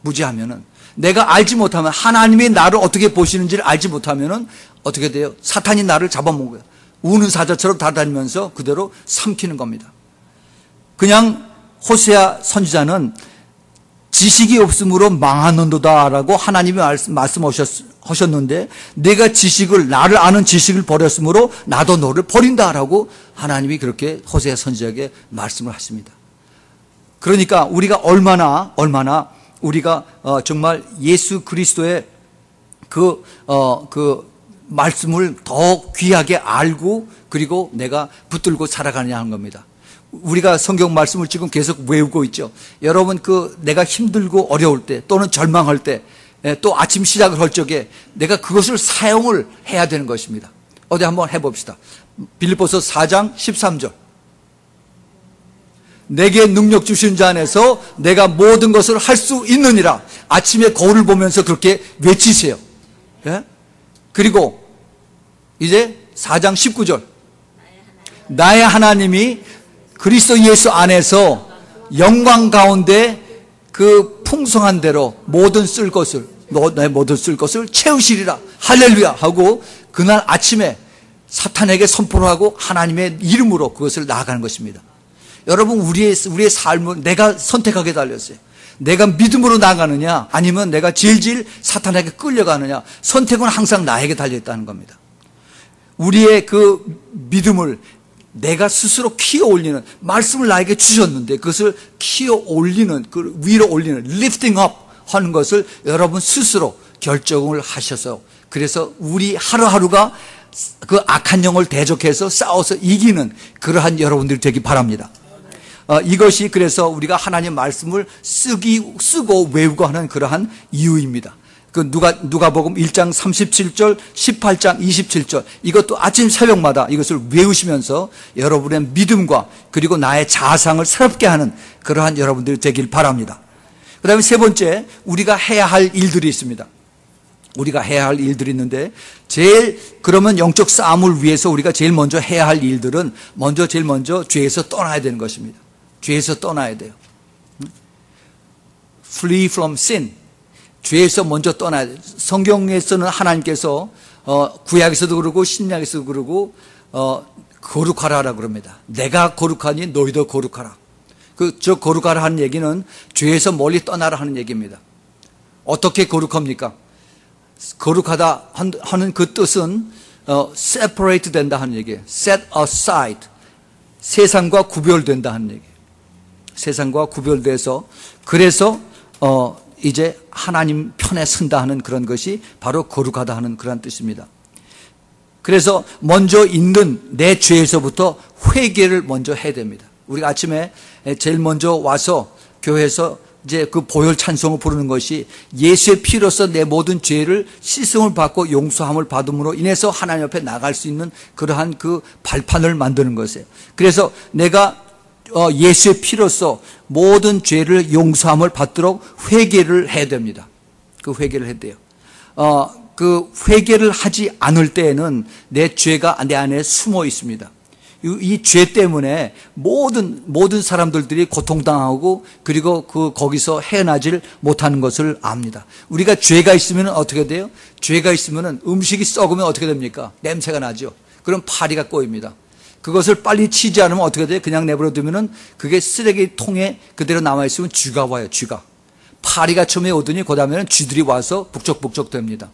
무지하면은 내가 알지 못하면 하나님이 나를 어떻게 보시는지를 알지 못하면은 어떻게 돼요? 사탄이 나를 잡아먹어요. 우는 사자처럼 다다니면서 그대로 삼키는 겁니다. 그냥 호세아 선지자는 지식이 없으므로 망하는도다라고 하나님이 말씀하셨는데 내가 나를 아는 지식을 버렸으므로 나도 너를 버린다라고 하나님이 그렇게 호세아 선지자에게 말씀을 하십니다. 그러니까 우리가 얼마나 우리가 정말 예수 그리스도의 그 말씀을 더 귀하게 알고 그리고 내가 붙들고 살아가느냐 하는 겁니다. 우리가 성경 말씀을 지금 계속 외우고 있죠. 여러분 내가 힘들고 어려울 때 또는 절망할 때 또 아침 시작을 할 적에 내가 그것을 사용을 해야 되는 것입니다. 어디 한번 해봅시다. 빌립보서 4장 13절. 내게 능력 주신 자 안에서 내가 모든 것을 할 수 있느니라. 아침에 거울을 보면서 그렇게 외치세요. 예? 그리고 이제 4장 19절. 나의 하나님이 그리스도 예수 안에서 영광 가운데 그 풍성한 대로 모든 쓸 것을 내 모든 쓸 것을 채우시리라 할렐루야 하고 그날 아침에 사탄에게 선포를 하고 하나님의 이름으로 그것을 나아가는 것입니다. 여러분 우리의 삶은 내가 선택하게 달렸어요. 내가 믿음으로 나가느냐 아니면 내가 질질 사탄에게 끌려가느냐 선택은 항상 나에게 달려있다는 겁니다. 우리의 그 믿음을 내가 스스로 키워 올리는 말씀을 나에게 주셨는데 그것을 키워 올리는 그 위로 올리는 lifting up 하는 것을 여러분 스스로 결정을 하셔서 그래서 우리 하루하루가 그 악한 영을 대적해서 싸워서 이기는 그러한 여러분들이 되기 바랍니다. 이것이 그래서 우리가 하나님 말씀을 쓰고 외우고 하는 그러한 이유입니다. 그 누가복음 1장 37절, 18장 27절 이것도 아침 새벽마다 이것을 외우시면서 여러분의 믿음과 그리고 나의 자상을 새롭게 하는 그러한 여러분들이 되길 바랍니다. 그 다음에 세 번째 우리가 해야 할 일들이 있습니다. 우리가 해야 할 일들이 있는데 그러면 영적 싸움을 위해서 우리가 제일 먼저 해야 할 일들은 제일 먼저 죄에서 떠나야 되는 것입니다. 죄에서 떠나야 돼요. Flee from sin. 죄에서 먼저 떠나야 돼요. 성경에서는 하나님께서 구약에서도 그러고 신약에서도 그러고 거룩하라라고 그럽니다. 내가 거룩하니 너희도 거룩하라. 저 거룩하라 하는 얘기는 죄에서 멀리 떠나라 하는 얘기입니다. 어떻게 거룩합니까? 거룩하다 하는 그 뜻은 separate 된다 하는 얘기예요. set aside. 세상과 구별된다 하는 얘기예요. 세상과 구별돼서 그래서 이제 하나님 편에 선다 하는 그런 것이 바로 거룩하다 하는 그런 뜻입니다. 그래서 먼저 있는 내 죄에서부터 회개를 먼저 해야 됩니다. 우리가 아침에 제일 먼저 와서 교회에서 이제 그 보혈 찬송을 부르는 것이 예수의 피로서 내 모든 죄를 씻음을 받고 용서함을 받음으로 인해서 하나님 앞에 나갈 수 있는 그러한 그 발판을 만드는 것이에요. 그래서 내가 예수의 피로서 모든 죄를 용서함을 받도록 회개를 해야 됩니다. 그 회개를 해야 돼요. 그 회개를 하지 않을 때에는 내 죄가 내 안에 숨어 있습니다. 이 죄 때문에 모든 사람들이 고통당하고 그리고 거기서 헤어나질 못하는 것을 압니다. 우리가 죄가 있으면 어떻게 돼요? 죄가 있으면 음식이 썩으면 어떻게 됩니까? 냄새가 나죠. 그럼 파리가 꼬입니다. 그것을 빨리 치지 않으면 어떻게 돼요? 그냥 내버려 두면은 그게 쓰레기통에 그대로 남아있으면 쥐가 와요, 쥐가. 파리가 처음에 오더니 그 다음에는 쥐들이 와서 북적북적 됩니다.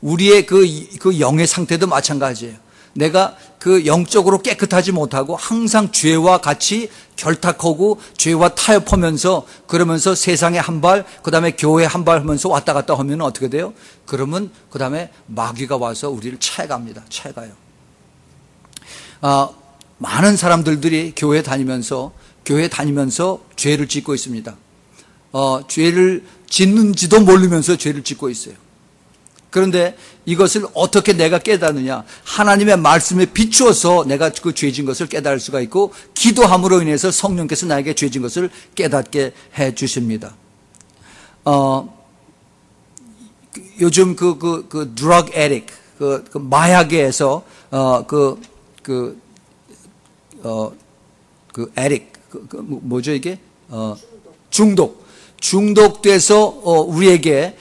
우리의 그 영의 상태도 마찬가지예요. 내가 그 영적으로 깨끗하지 못하고 항상 죄와 같이 결탁하고 죄와 타협하면서 그러면서 세상에 한 발, 그 다음에 교회에 한 발 하면서 왔다 갔다 하면 어떻게 돼요? 그러면 그 다음에 마귀가 와서 우리를 채갑니다. 채가요. 많은 사람들이 교회 다니면서 죄를 짓고 있습니다. 죄를 짓는지도 모르면서 죄를 짓고 있어요. 그런데 이것을 어떻게 내가 깨닫느냐? 하나님의 말씀에 비추어서 내가 그 죄진 것을 깨달을 수가 있고 기도함으로 인해서 성령께서 나에게 죄진 것을 깨닫게 해 주십니다. 요즘 그 drug addict, 그 마약에서 addict, 뭐죠 이게? 중독돼서 우리에게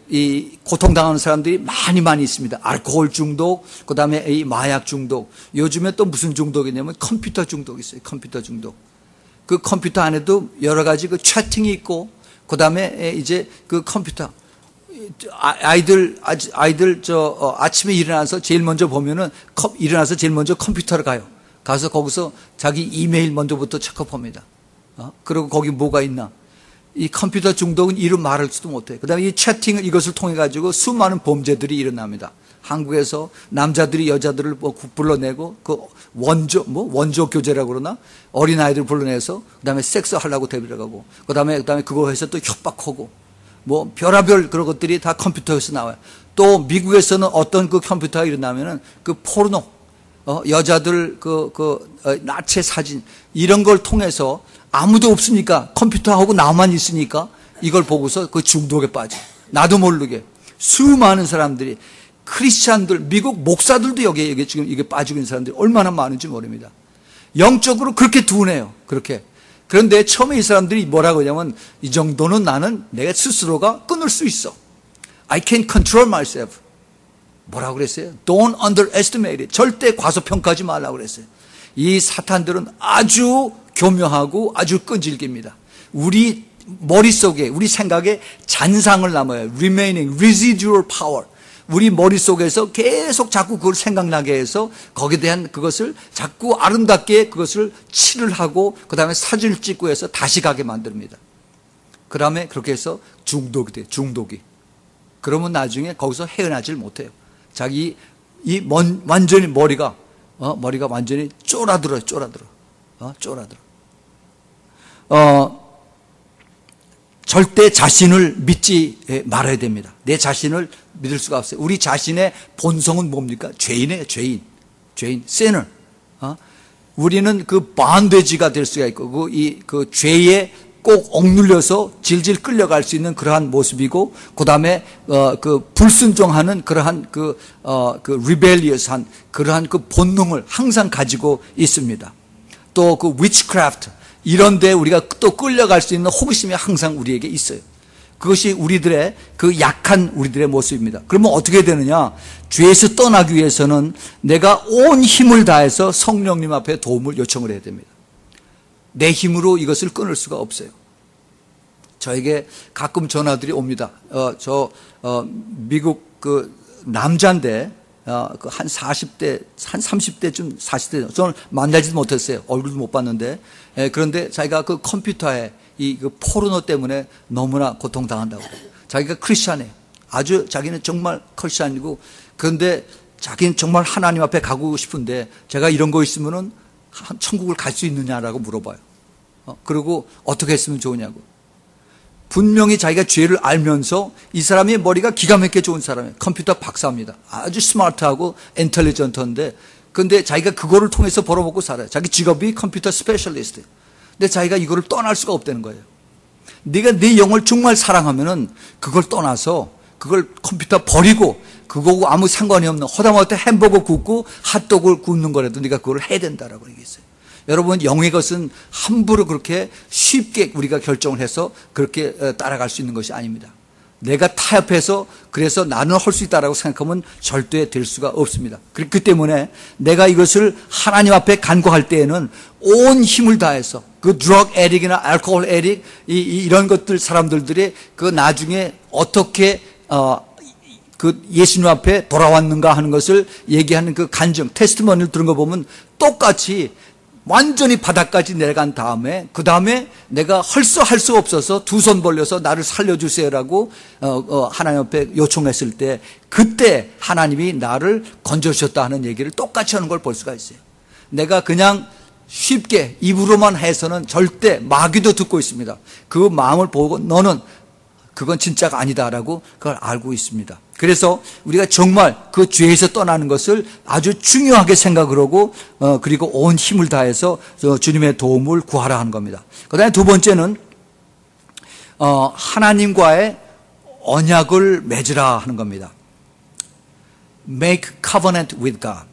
이 고통당하는 사람들이 많이 있습니다. 알코올 중독, 그 다음에 이 마약 중독. 요즘에 또 무슨 중독이냐면 컴퓨터 중독이 있어요. 컴퓨터 중독. 그 컴퓨터 안에도 여러 가지 그 채팅이 있고, 그 다음에 이제 그 컴퓨터. 아이들 아침에 일어나서 제일 먼저 보면은 일어나서 제일 먼저 컴퓨터로 가요. 가서 거기서 자기 이메일 먼저부터 체크합니다. 그리고 거기 뭐가 있나? 이 컴퓨터 중독은 이름 말할 수도 못해요. 그 다음에 이 채팅을 이것을 통해 가지고 수많은 범죄들이 일어납니다. 한국에서 남자들이 여자들을 불러내고 그 원조 교제라고 그러나 어린아이들 불러내서 그 다음에 섹스 하려고 데려가고 그 다음에 그거 해서 또 협박하고 별의별 그런 것들이 다 컴퓨터에서 나와요. 또 미국에서는 어떤 그 컴퓨터가 일어나면은 그 포르노 여자들 나체 사진 이런 걸 통해서 아무도 없으니까 컴퓨터하고 나만 있으니까 이걸 보고서 그 중독에 빠져. 나도 모르게 수많은 사람들이 크리스찬들 미국 목사들도 여기에 지금 이게 빠지고 있는 사람들이 얼마나 많은지 모릅니다. 영적으로 그렇게 둔해요. 그렇게. 그런데 처음에 이 사람들이 뭐라고 하냐면 이 정도는 나는 내 스스로가 끊을 수 있어. I can control myself. 뭐라고 그랬어요? Don't underestimate it. 절대 과소평가하지 말라고 그랬어요. 이 사탄들은 아주 교묘하고 아주 끈질깁니다. 우리 머릿속에, 우리 생각에 잔상을 남아요. remaining, residual power. 우리 머릿속에서 계속 자꾸 그걸 생각나게 해서 거기에 대한 그것을 자꾸 아름답게 그것을 칠을 하고 그 다음에 사진을 찍고 해서 다시 가게 만듭니다. 그 다음에 그렇게 해서 중독이 돼요. 중독이. 그러면 나중에 거기서 헤어나질 못해요. 자기 완전히 머리가 완전히 쫄아들어요. 쫄아들어. 절대 자신을 믿지 말아야 됩니다. 내 자신을 믿을 수가 없어요. 우리 자신의 본성은 뭡니까? 죄인이에요. 죄인. sinner. 우리는 그 반돼지가 될 수가 있고 그 죄에 꼭 억눌려서 질질 끌려갈 수 있는 그러한 모습이고, 그 다음에 그 불순종하는 그러한 그 rebellious한 그러한 그 본능을 항상 가지고 있습니다. 또 그 witchcraft 이런데 우리가 또 끌려갈 수 있는 호기심이 항상 우리에게 있어요. 그것이 우리들의 그 약한 우리들의 모습입니다. 그러면 어떻게 되느냐? 죄에서 떠나기 위해서는 내가 온 힘을 다해서 성령님 앞에 도움을 요청을 해야 됩니다. 내 힘으로 이것을 끊을 수가 없어요. 저에게 가끔 전화들이 옵니다. 미국 그 남자인데, 한 40대, 한 30대쯤 40대, 저는 만나지도 못했어요. 얼굴도 못 봤는데. 그런데 자기가 그 컴퓨터에 그 포르노 때문에 너무나 고통당한다고. 자기가 크리스찬이에요. 아주 자기는 정말 크리스찬이고, 그런데 자기는 정말 하나님 앞에 가고 싶은데 제가 이런 거 있으면은 천국을 갈 수 있느냐라고 물어봐요. 그리고 어떻게 했으면 좋으냐고. 분명히 자기가 죄를 알면서 이 사람의 머리가 기가 막히게 좋은 사람이에요. 컴퓨터 박사입니다. 아주 스마트하고 인텔리전트인데, 근데 자기가 그거를 통해서 벌어먹고 살아요. 자기 직업이 컴퓨터 스페셜리스트예요. 근데 자기가 이거를 떠날 수가 없다는 거예요. 네가 네 영을 정말 사랑하면은 그걸 떠나서 그걸 컴퓨터 버리고 그거하고 아무 상관이 없는 허다못해 햄버거 굽고 핫도그를 굽는 거라도 네가 그걸 해야 된다라고 얘기했어요. 여러분, 영의 것은 함부로 그렇게 쉽게 우리가 결정을 해서 그렇게 따라갈 수 있는 것이 아닙니다. 내가 타협해서 그래서 나는 할 수 있다라고 생각하면 절대 될 수가 없습니다. 그렇기 때문에 내가 이것을 하나님 앞에 간구할 때에는 온 힘을 다해서 그 드럭 에릭이나 알코올 에릭 이런 것들 사람들이 그 나중에 어떻게 그 예수님 앞에 돌아왔는가 하는 것을 얘기하는 그 간증, 테스트머니를 들은 거 보면 똑같이 완전히 바닥까지 내려간 다음에 그 다음에 내가 할 수 없어서 두 손 벌려서 나를 살려주세요라고 하나님 앞에 요청했을 때 그때 하나님이 나를 건져주셨다 하는 얘기를 똑같이 하는 걸 볼 수가 있어요. 내가 그냥 쉽게 입으로만 해서는 절대 마귀도 듣고 있습니다. 그 마음을 보고 너는 그건 진짜가 아니다라고 그걸 알고 있습니다. 그래서 우리가 정말 그 죄에서 떠나는 것을 아주 중요하게 생각을 하고 그리고 온 힘을 다해서 주님의 도움을 구하라 하는 겁니다. 그 다음에 두 번째는 하나님과의 언약을 맺으라 하는 겁니다. Make covenant with God.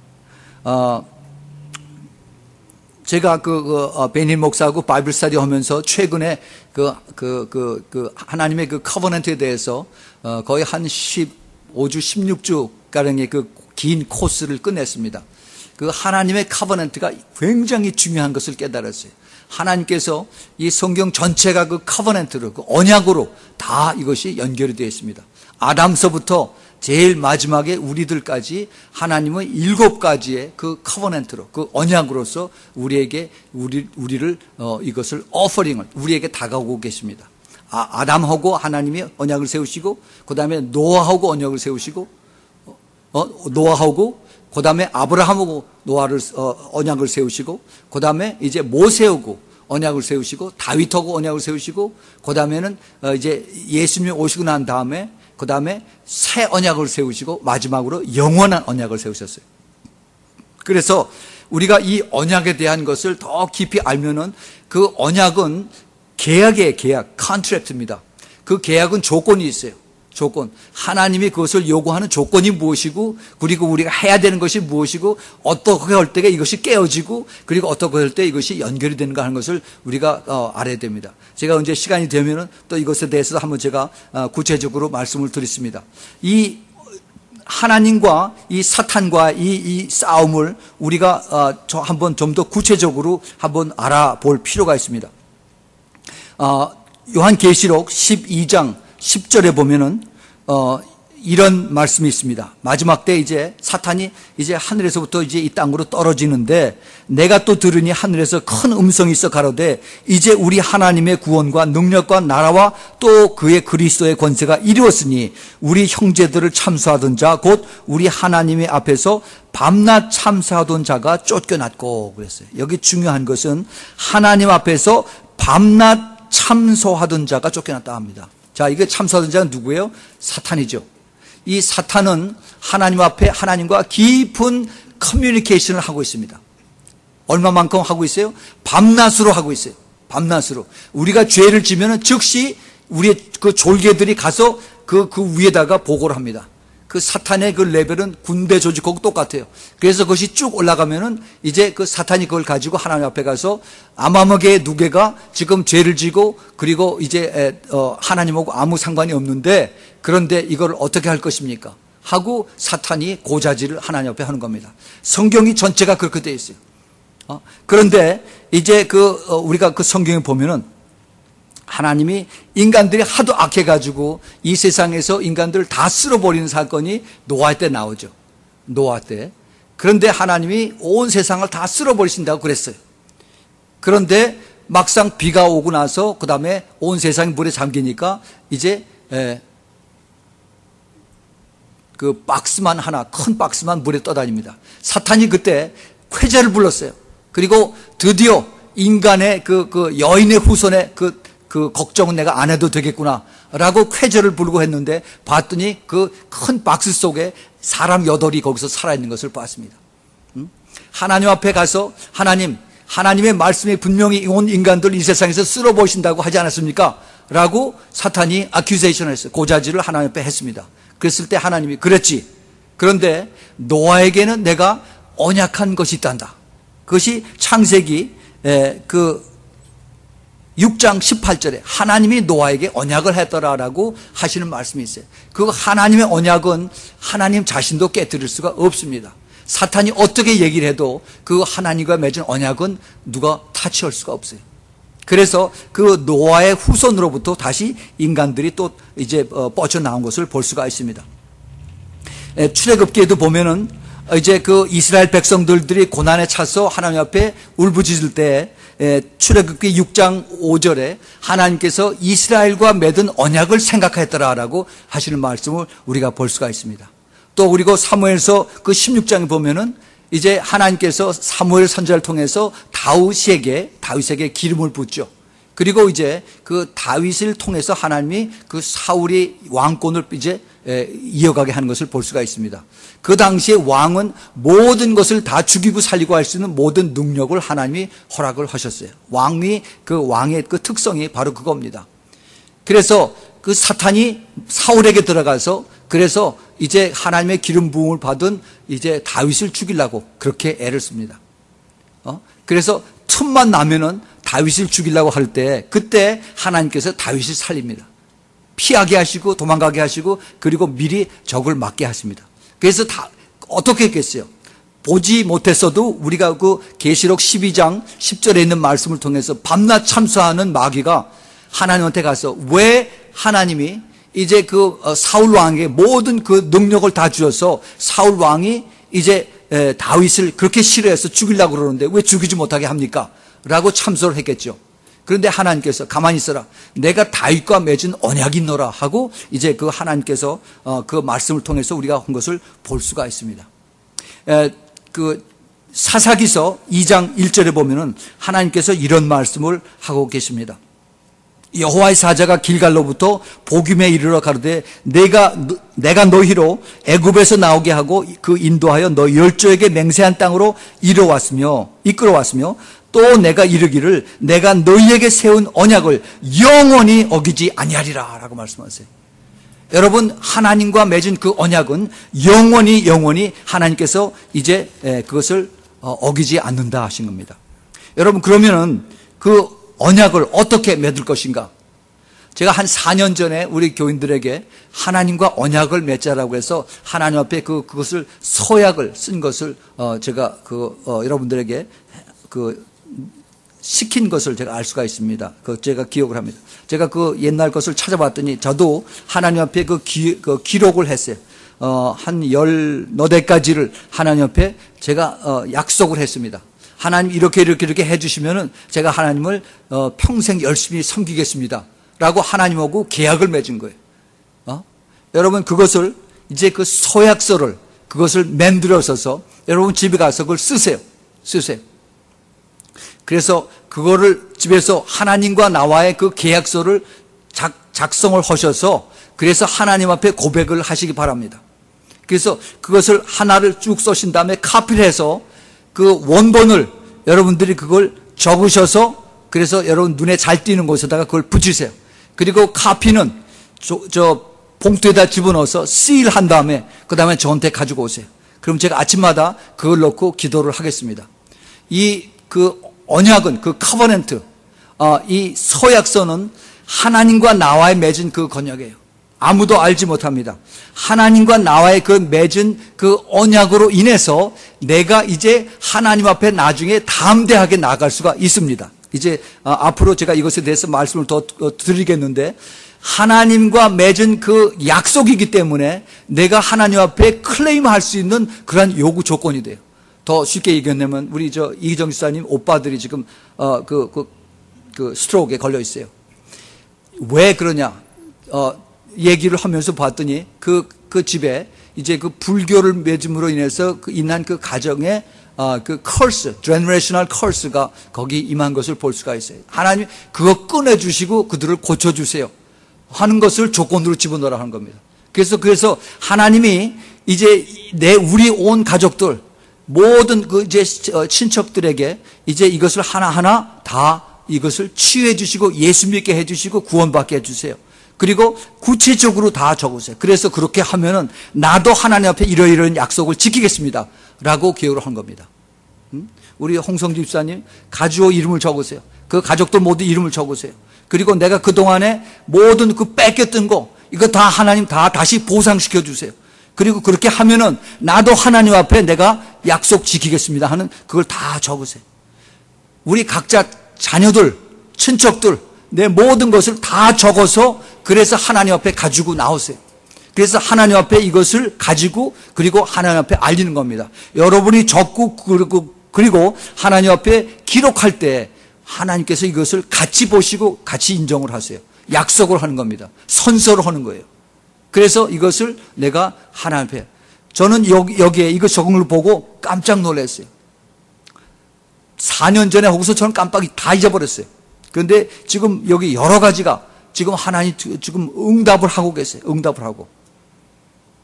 제가 베닌 목사하고 바이블 스터디 하면서 최근에 하나님의 그 커버넌트에 대해서 거의 한 15주, 16주 가량의 그 긴 코스를 끝냈습니다. 그 하나님의 커버넌트가 굉장히 중요한 것을 깨달았어요. 하나님께서 이 성경 전체가 그 커버넌트로, 그 언약으로 다 이것이 연결이 되어 있습니다. 아담서부터 제일 마지막에 우리들까지 하나님은 7가지의 그 커버넌트로, 그 언약으로서 우리에게 우리를 이것을 오퍼링을 우리에게 다가오고 계십니다. 아담하고 하나님이 언약을 세우시고, 그 다음에 노아하고 언약을 세우시고, 노아하고 그 다음에 아브라함하고 언약을 세우시고, 그 다음에 이제 모세하고 언약을 세우시고, 다윗하고 언약을 세우시고, 그 다음에는 이제 예수님이 오시고 난 다음에 그 다음에 새 언약을 세우시고 마지막으로 영원한 언약을 세우셨어요. 그래서 우리가 이 언약에 대한 것을 더 깊이 알면은 그 언약은 계약이에요. 계약, 컨트랙트입니다. 그 계약은 조건이 있어요. 조건. 하나님이 그것을 요구하는 조건이 무엇이고, 그리고 우리가 해야 되는 것이 무엇이고, 어떻게 할 때 이것이 깨어지고, 그리고 어떻게 할 때 이것이 연결이 되는가 하는 것을 우리가 알아야 됩니다. 제가 이제 시간이 되면은 또 이것에 대해서 한번 제가 구체적으로 말씀을 드리겠습니다. 이 하나님과 이 사탄과 이 싸움을 우리가 한번 좀 더 구체적으로 한번 알아볼 필요가 있습니다. 요한계시록 12장 10절에 보면은 이런 말씀이 있습니다. 마지막 때 이제 사탄이 이제 하늘에서부터 이제 이 땅으로 떨어지는데, 내가 또 들으니 하늘에서 큰 음성이 있어 가로되 이제 우리 하나님의 구원과 능력과 나라와 또 그의 그리스도의 권세가 이루었으니 우리 형제들을 참수하던 자 곧 우리 하나님의 앞에서 밤낮 참수하던 자가 쫓겨났고 그랬어요. 여기 중요한 것은 하나님 앞에서 밤낮 참소하던 자가 쫓겨났다 합니다. 자, 이게 참소하던 자는 누구예요? 사탄이죠. 이 사탄은 하나님 앞에 하나님과 깊은 커뮤니케이션을 하고 있습니다. 얼마만큼 하고 있어요? 밤낮으로 하고 있어요. 밤낮으로. 우리가 죄를 지면은 즉시 우리의 그 졸개들이 가서 그 위에다가 보고를 합니다. 그 사탄의 그 레벨은 군대 조직하고 똑같아요. 그래서 그것이 쭉 올라가면은 이제 그 사탄이 그걸 가지고 하나님 앞에 가서 아마목의 누게가 지금 죄를 지고 그리고 이제 하나님하고 아무 상관이 없는데, 그런데 이걸 어떻게 할 것입니까? 하고 사탄이 고자질을 하나님 앞에 하는 겁니다. 성경이 전체가 그렇게 되어 있어요. 그런데 이제 우리가 그 성경에 보면은 하나님이 인간들이 하도 악해가지고 이 세상에서 인간들을 다 쓸어버리는 사건이 노아 때 나오죠. 노아 때. 그런데 하나님이 온 세상을 다 쓸어버리신다고 그랬어요. 그런데 막상 비가 오고 나서 그 다음에 온 세상이 물에 잠기니까 이제 그 박스만 하나, 큰 박스만 물에 떠다닙니다. 사탄이 그때 쾌재를 불렀어요. 그리고 드디어 인간의 그 여인의 후손의 그 걱정은 내가 안 해도 되겠구나 라고 쾌재를 부르고 했는데, 봤더니 그 큰 박스 속에 사람 8이 거기서 살아있는 것을 봤습니다. 하나님 앞에 가서 하나님의 말씀이 분명히 온 인간들 이 세상에서 쓸어보신다고 하지 않았습니까? 라고 사탄이 어큐제이션을 했어요. 고자질을 하나님 앞에 했습니다. 그랬을 때 하나님이 그랬지. 그런데 노아에게는 내가 언약한 것이 있단다. 그것이 창세기 6장 18절에 하나님이 노아에게 언약을 했더라라고 하시는 말씀이 있어요. 그 하나님의 언약은 하나님 자신도 깨뜨릴 수가 없습니다. 사탄이 어떻게 얘기를 해도 그 하나님과 맺은 언약은 누가 타치할 수가 없어요. 그래서 그 노아의 후손으로부터 다시 인간들이 또 이제 뻗쳐나온 것을 볼 수가 있습니다. 출애굽기에도 보면은 이제 그 이스라엘 백성들이 고난에 차서 하나님 앞에 울부짖을 때 출애굽기 6장 5절에 하나님께서 이스라엘과 맺은 언약을 생각했더라라고 하시는 말씀을 우리가 볼 수가 있습니다. 또 그리고 사무엘서 그 16장에 보면은 이제 하나님께서 사무엘 선지자를 통해서 다윗에게 기름을 붓죠. 그리고 이제 그 다윗을 통해서 하나님이 그 사울이 왕권을 이제 이어가게 하는 것을 볼 수가 있습니다. 그 당시에 왕은 모든 것을 다 죽이고 살리고 할 수 있는 모든 능력을 하나님이 허락을 하셨어요. 왕의 그 특성이 바로 그겁니다. 그래서 그 사탄이 사울에게 들어가서 그래서 이제 하나님의 기름 부음을 받은 이제 다윗을 죽이려고 그렇게 애를 씁니다. 그래서 틈만 나면은 다윗을 죽이려고 할 때 그때 하나님께서 다윗을 살립니다. 피하게 하시고 도망가게 하시고 그리고 미리 적을 막게 하십니다. 그래서 다 어떻게 했겠어요? 보지 못했어도 우리가 그 계시록 12장 10절에 있는 말씀을 통해서 밤낮 참수하는 마귀가 하나님한테 가서 왜 하나님이 이제 그 사울 왕에게 모든 그 능력을 다 주어서 사울 왕이 이제 다윗을 그렇게 싫어해서 죽이려고 그러는데 왜 죽이지 못하게 합니까? 라고 참소를 했겠죠. 그런데 하나님께서 가만히 있어라. 내가 다윗과 맺은 언약이 있노라 하고 이제 그 하나님께서 그 말씀을 통해서 우리가 한 것을 볼 수가 있습니다. 그 사사기서 2장 1절에 보면은 하나님께서 이런 말씀을 하고 계십니다. 여호와의 사자가 길갈로부터 보김에 이르러 가로되 내가 너희로 애굽에서 나오게 하고 그 인도하여 너 열조에게 맹세한 땅으로 이끌어왔으며 또 내가 이르기를 내가 너희에게 세운 언약을 영원히 어기지 아니하리라 라고 말씀하세요. 여러분 하나님과 맺은 그 언약은 영원히 하나님께서 이제 그것을 어기지 않는다 하신 겁니다. 여러분 그러면은 그 언약을 어떻게 맺을 것인가? 제가 한 4년 전에 우리 교인들에게 하나님과 언약을 맺자라고 해서 하나님 앞에 그것을 서약을 쓴 것을 제가 여러분들에게 시킨 것을 제가 알 수가 있습니다. 제가 기억을 합니다. 제가 그 옛날 것을 찾아봤더니 저도 하나님 앞에 기록을 했어요. 한 14가지를 하나님 앞에 제가 약속을 했습니다. 하나님 이렇게 해주시면은 제가 하나님을 평생 열심히 섬기겠습니다. 라고 하나님하고 계약을 맺은 거예요. 여러분 그것을 이제 그 서약서를 그것을 만들어서 여러분 집에 가서 그걸 쓰세요. 그래서 그거를 집에서 하나님과 나와의 그 계약서를 작성을 하셔서 그래서 하나님 앞에 고백을 하시기 바랍니다. 그래서 그것을 하나를 쭉 써신 다음에 카피를 해서 그 원본을 여러분들이 그걸 적으셔서 그래서 여러분 눈에 잘 띄는 곳에다가 그걸 붙이세요. 그리고 카피는 저 봉투에다 집어넣어서 시일한 다음에 그 다음에 저한테 가지고 오세요. 그럼 제가 아침마다 그걸 넣고 기도를 하겠습니다. 그 언약은 그 커버넌트, 이 서약서는 하나님과 나와의 맺은 그 언약이에요. 아무도 알지 못합니다. 하나님과 나와의 그 맺은 그 언약으로 인해서 내가 이제 하나님 앞에 나중에 담대하게 나아갈 수가 있습니다. 이제 앞으로 제가 이것에 대해서 말씀을 더 드리겠는데 하나님과 맺은 그 약속이기 때문에 내가 하나님 앞에 클레임할 수 있는 그러한 요구 조건이 돼요. 더 쉽게 얘기하면 우리 이기정 집사님 오빠들이 지금 스트로크에 걸려 있어요. 왜 그러냐? 얘기를 하면서 봤더니 그 집에 이제 그 불교를 맺음으로 인해서 인한 그 가정에 그 curse, generational curse가 거기 임한 것을 볼 수가 있어요. 하나님 그거 꺼내주시고 그들을 고쳐주세요 하는 것을 조건으로 집어넣으라 하는 겁니다. 그래서 하나님이 이제 우리 온 가족들 모든 그 이제 친척들에게 이제 이것을 하나하나 다 이것을 치유해 주시고 예수 믿게 해 주시고 구원받게 해 주세요. 그리고 구체적으로 다 적으세요. 그래서 그렇게 하면은 나도 하나님 앞에 이러이러한 약속을 지키겠습니다 라고 기억을 한 겁니다. 우리 홍성주 집사님 가주호 이름을 적으세요. 그 가족들 모두 이름을 적으세요. 그리고 내가 그동안에 모든 그 뺏겼던 거 이거 다 하나님 다 다시 보상시켜 주세요. 그리고 그렇게 하면은 나도 하나님 앞에 내가 약속 지키겠습니다 하는 그걸 다 적으세요. 우리 각자 자녀들, 친척들 내 모든 것을 다 적어서 그래서 하나님 앞에 가지고 나오세요. 그래서 하나님 앞에 이것을 가지고 그리고 하나님 앞에 알리는 겁니다. 여러분이 적고 그리고 하나님 앞에 기록할 때 하나님께서 이것을 같이 보시고 같이 인정을 하세요. 약속을 하는 겁니다. 선서를 하는 거예요. 그래서 이것을 내가 하나님 앞에 저는 여기에 이거 적은 걸 보고 깜짝 놀랐어요. 4년 전에 거기서 저는 깜빡이 다 잊어버렸어요. 그런데 지금 여기 여러 가지가 지금 하나님 지금 응답을 하고 계세요. 응답을 하고.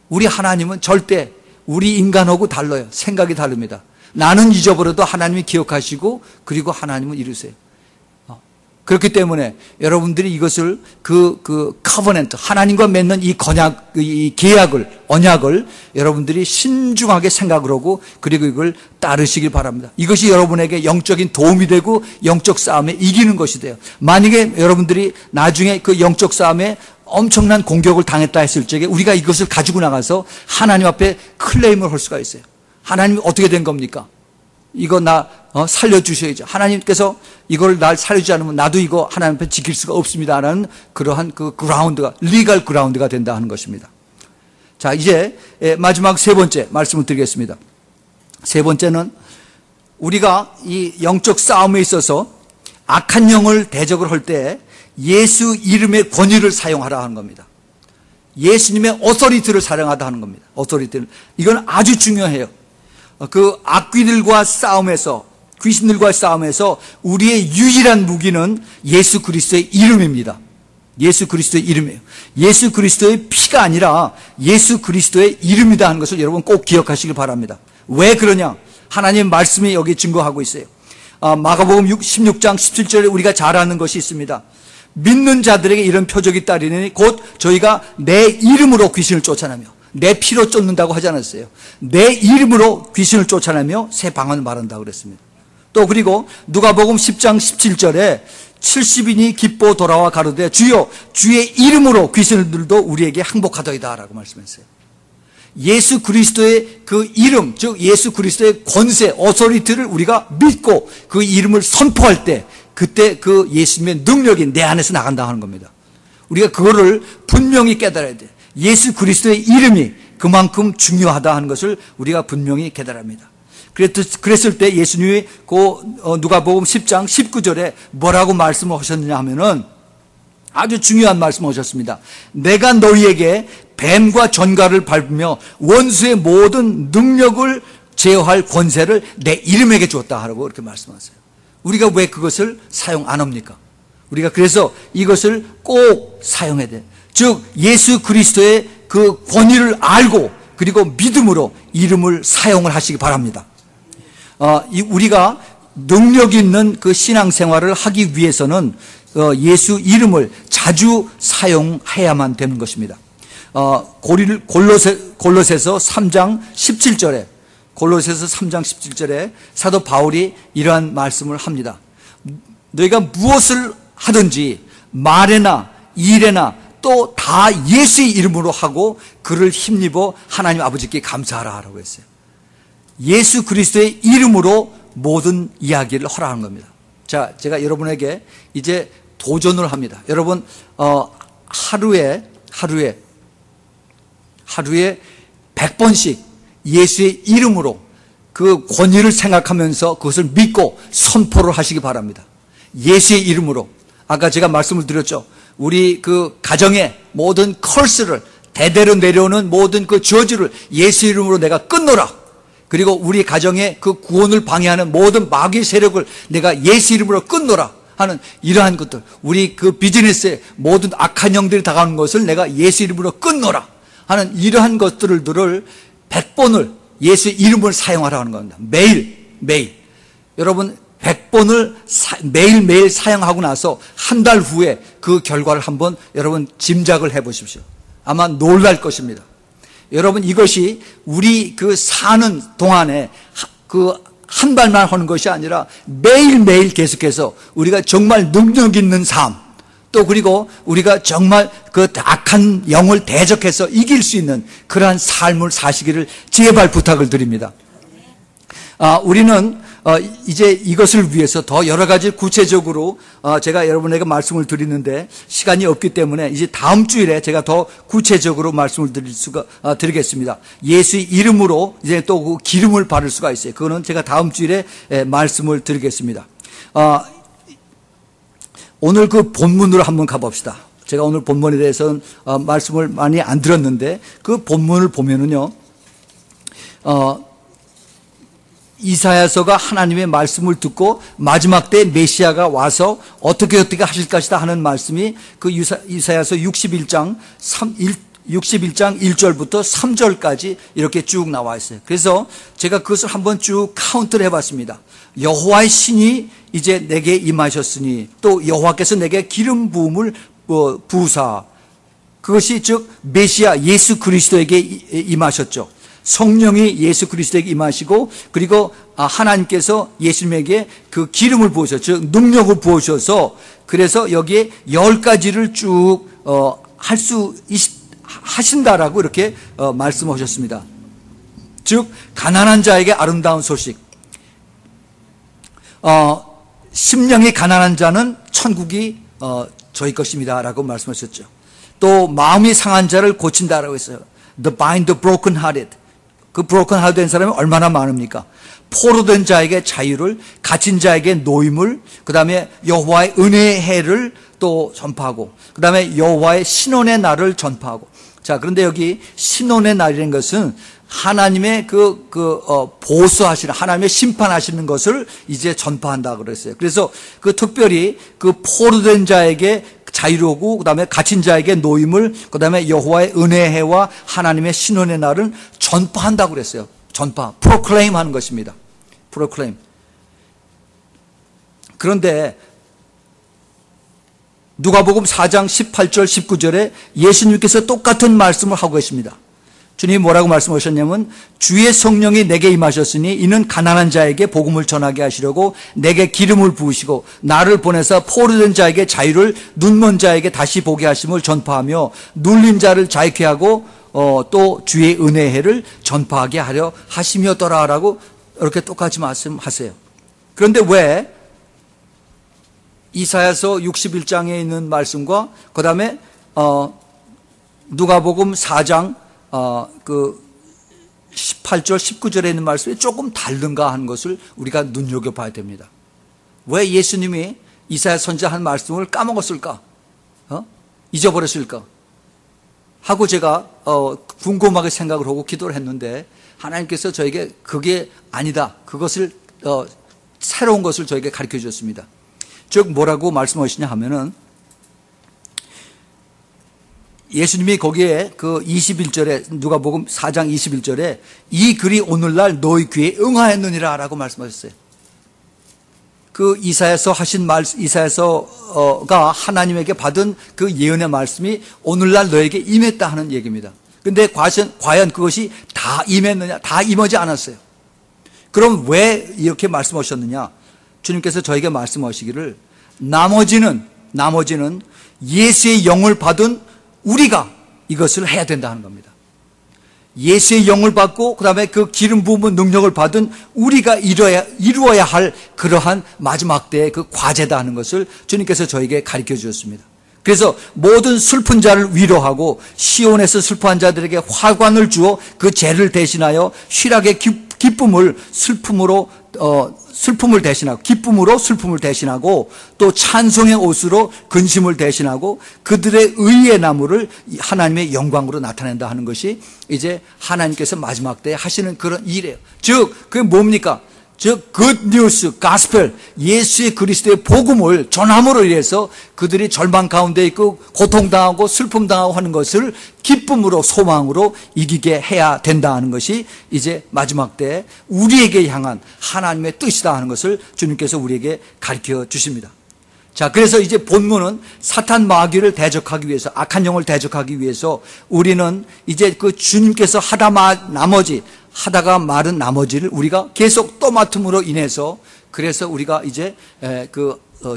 우리 하나님은 절대 우리 인간하고 달라요. 생각이 다릅니다. 나는 잊어버려도 하나님이 기억하시고 그리고 하나님은 이루세요. 그렇기 때문에 여러분들이 이것을 커버넌트 하나님과 맺는 이 계약을 언약을 여러분들이 신중하게 생각을 하고 그리고 이걸 따르시길 바랍니다. 이것이 여러분에게 영적인 도움이 되고 영적 싸움에 이기는 것이 돼요. 만약에 여러분들이 나중에 그 영적 싸움에 엄청난 공격을 당했다 했을 적에 우리가 이것을 가지고 나가서 하나님 앞에 클레임을 할 수가 있어요. 하나님이 어떻게 된 겁니까? 이거 나 살려주셔야죠. 하나님께서 이걸 날 살려주지 않으면 나도 이거 하나님 앞에 지킬 수가 없습니다라는 그러한 그 그라운드가 리걸 그라운드가 된다 하는 것입니다. 자, 이제 마지막 세 번째 말씀을 드리겠습니다. 세 번째는 우리가 이 영적 싸움에 있어서 악한 영을 대적을 할 때 예수 이름의 권위를 사용하라 하는 겁니다. 예수님의 어서리티를 사용하다 하는 겁니다. 어서리티를. 이건 아주 중요해요. 그 악귀들과 싸움에서 귀신들과의 싸움에서 우리의 유일한 무기는 예수 그리스도의 이름입니다. 예수 그리스도의 이름이에요. 예수 그리스도의 피가 아니라 예수 그리스도의 이름이다 하는 것을 여러분 꼭 기억하시길 바랍니다. 왜 그러냐? 하나님 말씀이 여기 증거하고 있어요. 마가복음 16장 17절에 우리가 잘 아는 것이 있습니다. 믿는 자들에게 이런 표적이 따르니 곧 저희가 내 이름으로 귀신을 쫓아내며, 내 피로 쫓는다고 하지 않았어요. 내 이름으로 귀신을 쫓아내며 새 방언을 말한다고 그랬습니다. 또 그리고 누가복음 10장 17절에 70인이 기뻐 돌아와 가로되 주여 주의 이름으로 귀신들도 우리에게 항복하더이다 라고 말씀했어요. 예수 그리스도의 그 이름, 즉 예수 그리스도의 권세, 어서리티를 우리가 믿고 그 이름을 선포할 때 그때 그 예수님의 능력이 내 안에서 나간다 하는 겁니다. 우리가 그거를 분명히 깨달아야 돼요. 예수 그리스도의 이름이 그만큼 중요하다 하는 것을 우리가 분명히 깨달아야 합니다. 그랬을 때 예수님이 누가복음 10장 19절에 뭐라고 말씀을 하셨느냐 하면은 아주 중요한 말씀을 하셨습니다. 내가 너희에게 뱀과 전갈을 밟으며 원수의 모든 능력을 제어할 권세를 내 이름에게 주었다 하라고 이렇게 말씀하세요. 우리가 왜 그것을 사용 안 합니까? 우리가 그래서 이것을 꼭 사용해야 돼요. 즉 예수 그리스도의 그 권위를 알고 그리고 믿음으로 이름을 사용을 하시기 바랍니다. 우리가 능력 있는 그 신앙생활을 하기 위해서는 예수 이름을 자주 사용해야만 되는 것입니다. 골로새서 3장 17절에 골로새서 3장 17절에 사도 바울이 이러한 말씀을 합니다. 너희가 무엇을 하든지 말에나 일에나 또 다 예수의 이름으로 하고 그를 힘입어 하나님 아버지께 감사하라 라고 했어요. 예수 그리스도의 이름으로 모든 이야기를 하라는 겁니다. 자, 제가 여러분에게 이제 도전을 합니다. 여러분 하루에 100번씩 예수의 이름으로 그 권위를 생각하면서 그것을 믿고 선포를 하시기 바랍니다. 예수의 이름으로. 아까 제가 말씀을 드렸죠. 우리 그 가정의 모든 컬스를 대대로 내려오는 모든 그 저주를 예수 이름으로 내가 끊노라. 그리고 우리 가정의 그 구원을 방해하는 모든 마귀 세력을 내가 예수 이름으로 끊노라 하는 이러한 것들, 우리 그 비즈니스에 모든 악한 영들이 다가오는 것을 내가 예수 이름으로 끊노라 하는 이러한 것들을 100번을 예수 이름을 사용하라 하는 겁니다. 매일 여러분 100번을 매일매일 사용하고 나서 한 달 후에 그 결과를 한번 여러분 짐작을 해보십시오. 아마 놀랄 것입니다. 여러분 이것이 우리 그 사는 동안에 그 한 발만 하는 것이 아니라 매일매일 계속해서 우리가 정말 능력 있는 삶, 또 그리고 우리가 정말 그 악한 영을 대적해서 이길 수 있는 그러한 삶을 사시기를 제발 부탁을 드립니다. 우리는 이제 이것을 위해서 더 여러 가지 구체적으로 제가 여러분에게 말씀을 드리는데 시간이 없기 때문에 이제 다음 주일에 제가 더 구체적으로 말씀을 드리겠습니다. 예수의 이름으로 이제 또 그 기름을 바를 수가 있어요. 그거는 제가 다음 주일에 말씀을 드리겠습니다. 오늘 그 본문으로 한번 가봅시다. 제가 오늘 본문에 대해서는 말씀을 많이 안 드렸는데 그 본문을 보면은요, 이사야서가 하나님의 말씀을 듣고 마지막 때 메시아가 와서 어떻게 하실 것이다 하는 말씀이 그 이사야서 61장 1절부터 3절까지 이렇게 쭉 나와 있어요. 그래서 제가 그것을 한번 쭉 카운트를 해봤습니다. 여호와의 신이 이제 내게 임하셨으니 또 여호와께서 내게 기름 부음을 부으사, 그것이 즉 메시아 예수 그리스도에게 임하셨죠. 성령이 예수 그리스도에게 임하시고 그리고 하나님께서 예수님에게 그 기름을 부으셔서 즉 능력을 부으셔서 그래서 여기에 10가지를 쭉 하신다라고 이렇게 말씀하셨습니다. 즉 가난한 자에게 아름다운 소식, 심령이 가난한 자는 천국이 저희 것입니다 라고 말씀하셨죠. 또 마음이 상한 자를 고친다라고 했어요. The bind the broken hearted. 그 broken hearted 된 사람이 얼마나 많습니까? 포로된 자에게 자유를, 갇힌 자에게 노임을, 그 다음에 여호와의 은혜의 해를 또 전파하고, 그 다음에 여호와의 신원의 날을 전파하고. 자, 그런데 여기 신원의 날이라는 것은 하나님의 보수하시는, 하나님의 심판하시는 것을 이제 전파한다 그랬어요. 그래서 그 특별히 그 포로된 자에게 자유로고, 그 다음에 갇힌 자에게 노임을, 그 다음에 여호와의 은혜의 해와 하나님의 신원의 날은 전파한다고 그랬어요. 전파, 프로클레임 하는 것입니다. 프로클레임. 그런데 누가복음 4장 18절 19절에 예수님께서 똑같은 말씀을 하고 계십니다. 주님이 뭐라고 말씀하셨냐면 주의 성령이 내게 임하셨으니 이는 가난한 자에게 복음을 전하게 하시려고 내게 기름을 부으시고 나를 보내서 포로된 자에게 자유를 눈먼 자에게 다시 보게 하심을 전파하며 눌린 자를 자유케 하고 또 주의 은혜의 해를 전파하게 하려 하심이었더라라고 이렇게 똑같이 말씀하세요. 그런데 왜 이사야서 61장에 있는 말씀과 그 다음에 누가복음 4장 18절 19절에 있는 말씀이 조금 다른가 하는 것을 우리가 눈여겨봐야 됩니다. 왜 예수님이 이사야 선지자 한 말씀을 까먹었을까? 잊어버렸을까? 하고 제가 궁금하게 생각을 하고 기도를 했는데 하나님께서 저에게 그게 아니다. 그것을 새로운 것을 저에게 가르쳐 주셨습니다. 즉 뭐라고 말씀하시냐 하면은 예수님이 거기에 그 21절에 누가복음 4장 21절에 이 글이 오늘날 너희 귀에 응하였느니라 라고 말씀하셨어요. 그 이사야서 하신 이사야서가 하나님에게 받은 그 예언의 말씀이 오늘날 너에게 임했다 하는 얘기입니다. 근데 과연 그것이 다 임했느냐? 다 임하지 않았어요. 그럼 왜 이렇게 말씀하셨느냐? 주님께서 저에게 말씀하시기를 나머지는 예수의 영을 받은 우리가 이것을 해야 된다 하는 겁니다. 예수의 영을 받고 그 다음에 그 기름 부은 능력을 받은 우리가 이루어야 할 그러한 마지막 때의 그 과제다 하는 것을 주님께서 저에게 가르쳐 주셨습니다. 그래서 모든 슬픈 자를 위로하고 시온에서 슬퍼한 자들에게 화관을 주어 그 죄를 대신하여 희락의 기쁨을 슬픔을 대신하고 기쁨으로 슬픔을 대신하고 또 찬송의 옷으로 근심을 대신하고 그들의 의의 나무를 하나님의 영광으로 나타낸다 하는 것이 이제 하나님께서 마지막 때에 하시는 그런 일이에요. 즉 그게 뭡니까? 즉 굿뉴스, 가스펠, 예수의 그리스도의 복음을 전함으로 인해서 그들이 절망 가운데 있고 고통당하고 슬픔당하고 하는 것을 기쁨으로 소망으로 이기게 해야 된다 하는 것이 이제 마지막 때 우리에게 향한 하나님의 뜻이다 하는 것을 주님께서 우리에게 가르쳐 주십니다. 자, 그래서 이제 본문은 사탄 마귀를 대적하기 위해서, 악한 영을 대적하기 위해서 우리는 이제 그 주님께서 하다가 말은 나머지를 우리가 계속 또 맡음으로 인해서 그래서 우리가 이제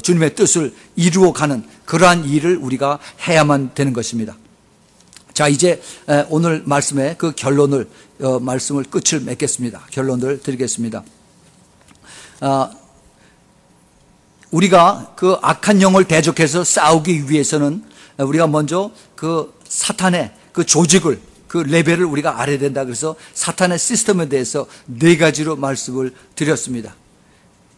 주님의 뜻을 이루어가는 그러한 일을 우리가 해야만 되는 것입니다. 자, 이제 오늘 말씀의 그 결론을 말씀을 끝을 맺겠습니다. 결론을 드리겠습니다. 우리가 그 악한 영을 대적해서 싸우기 위해서는 우리가 먼저 그 사탄의 그 조직을 그 레벨을 우리가 알아야 된다. 그래서 사탄의 시스템에 대해서 4가지로 말씀을 드렸습니다.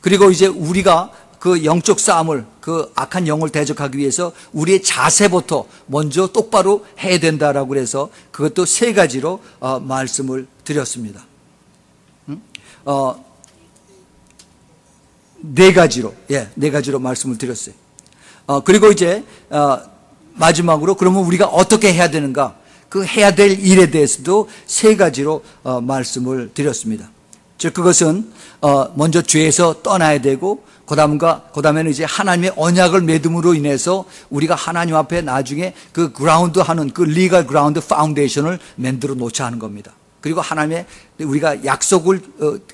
그리고 이제 우리가 그 영적 싸움을 그 악한 영을 대적하기 위해서 우리의 자세부터 먼저 똑바로 해야 된다라고 해서 그것도 3가지로 말씀을 드렸습니다. 4가지로 말씀을 드렸어요. 그리고 이제 마지막으로 그러면 우리가 어떻게 해야 되는가? 그 해야 될 일에 대해서도 3가지로 말씀을 드렸습니다. 즉 그것은 먼저 죄에서 떠나야 되고 그다음에는 이제 하나님의 언약을 맺음으로 인해서 우리가 하나님 앞에 나중에 그 그라운드 하는 그 리걸 그라운드 파운데이션을 만들어 놓자 하는 겁니다. 그리고 우리가 약속을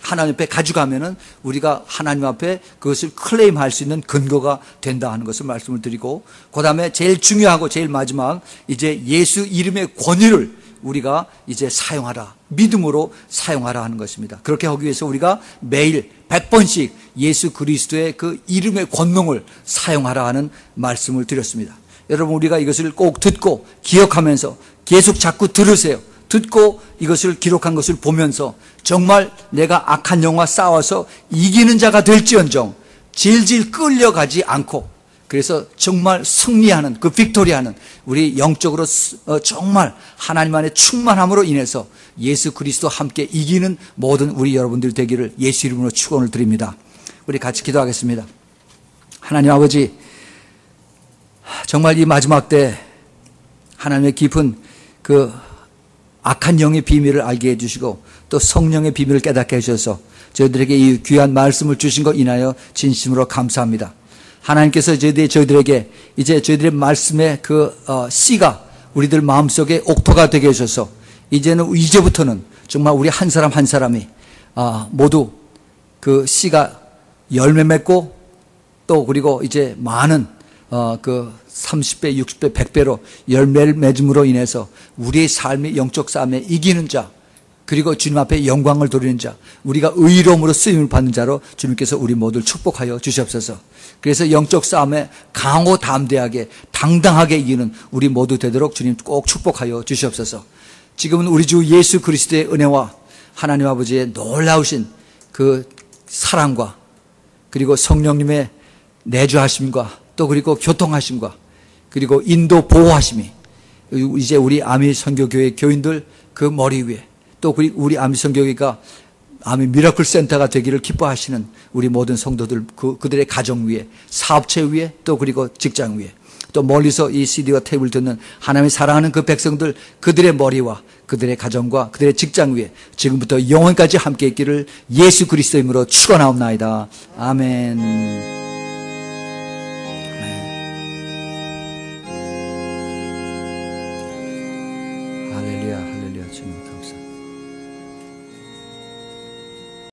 하나님 앞에 가져가면은 우리가 하나님 앞에 그것을 클레임할 수 있는 근거가 된다 하는 것을 말씀을 드리고, 그 다음에 제일 중요하고 제일 마지막 이제 예수 이름의 권위를 우리가 이제 사용하라, 믿음으로 사용하라 하는 것입니다. 그렇게 하기 위해서 우리가 매일 100번씩 예수 그리스도의 그 이름의 권능을 사용하라 하는 말씀을 드렸습니다. 여러분, 우리가 이것을 꼭 듣고 기억하면서 계속 자꾸 들으세요. 듣고 이것을 기록한 것을 보면서 정말 내가 악한 영과 싸워서 이기는 자가 될지언정 질질 끌려가지 않고, 그래서 정말 승리하는 그 빅토리하는 우리 영적으로 정말 하나님 안에 충만함으로 인해서 예수 그리스도와 함께 이기는 모든 우리 여러분들 되기를 예수 이름으로 축원을 드립니다. 우리 같이 기도하겠습니다. 하나님 아버지, 정말 이 마지막 때 하나님의 깊은 그 악한 영의 비밀을 알게 해주시고 또 성령의 비밀을 깨닫게 해주셔서 저희들에게 이 귀한 말씀을 주신 것 인하여 진심으로 감사합니다. 하나님께서 저희들에게 이제 저희들의 말씀의 씨가 우리들 마음속에 옥토가 되게 해주셔서 이제부터는 정말 우리 한 사람 한 사람이 모두 그 씨가 열매 맺고 또 그리고 이제 많은 30배, 60배, 100배로 열매를 맺음으로 인해서 우리의 삶이 영적 싸움에 이기는 자, 그리고 주님 앞에 영광을 돌리는 자, 우리가 의로움으로 쓰임을 받는 자로 주님께서 우리 모두를 축복하여 주시옵소서. 그래서 영적 싸움에 강호 담대하게 당당하게 이기는 우리 모두 되도록 주님 꼭 축복하여 주시옵소서. 지금은 우리 주 예수 그리스도의 은혜와 하나님 아버지의 놀라우신 그 사랑과 그리고 성령님의 내주하심과 또 그리고 교통하심과 그리고 인도 보호하심이 이제 우리 아미 선교교회 교인들 그 머리 위에 또 우리 아미 선교교회가 아미 미라클 센터가 되기를 기뻐하시는 우리 모든 성도들 그들의 가정 위에 사업체 위에 또 그리고 직장 위에 또 멀리서 이 CD와 테이블 듣는 하나님의 사랑하는 그 백성들 그들의 머리와 그들의 가정과 그들의 직장 위에 지금부터 영원까지 함께 있기를 예수 그리스도 이름으로 축원하옵나이다. 아멘.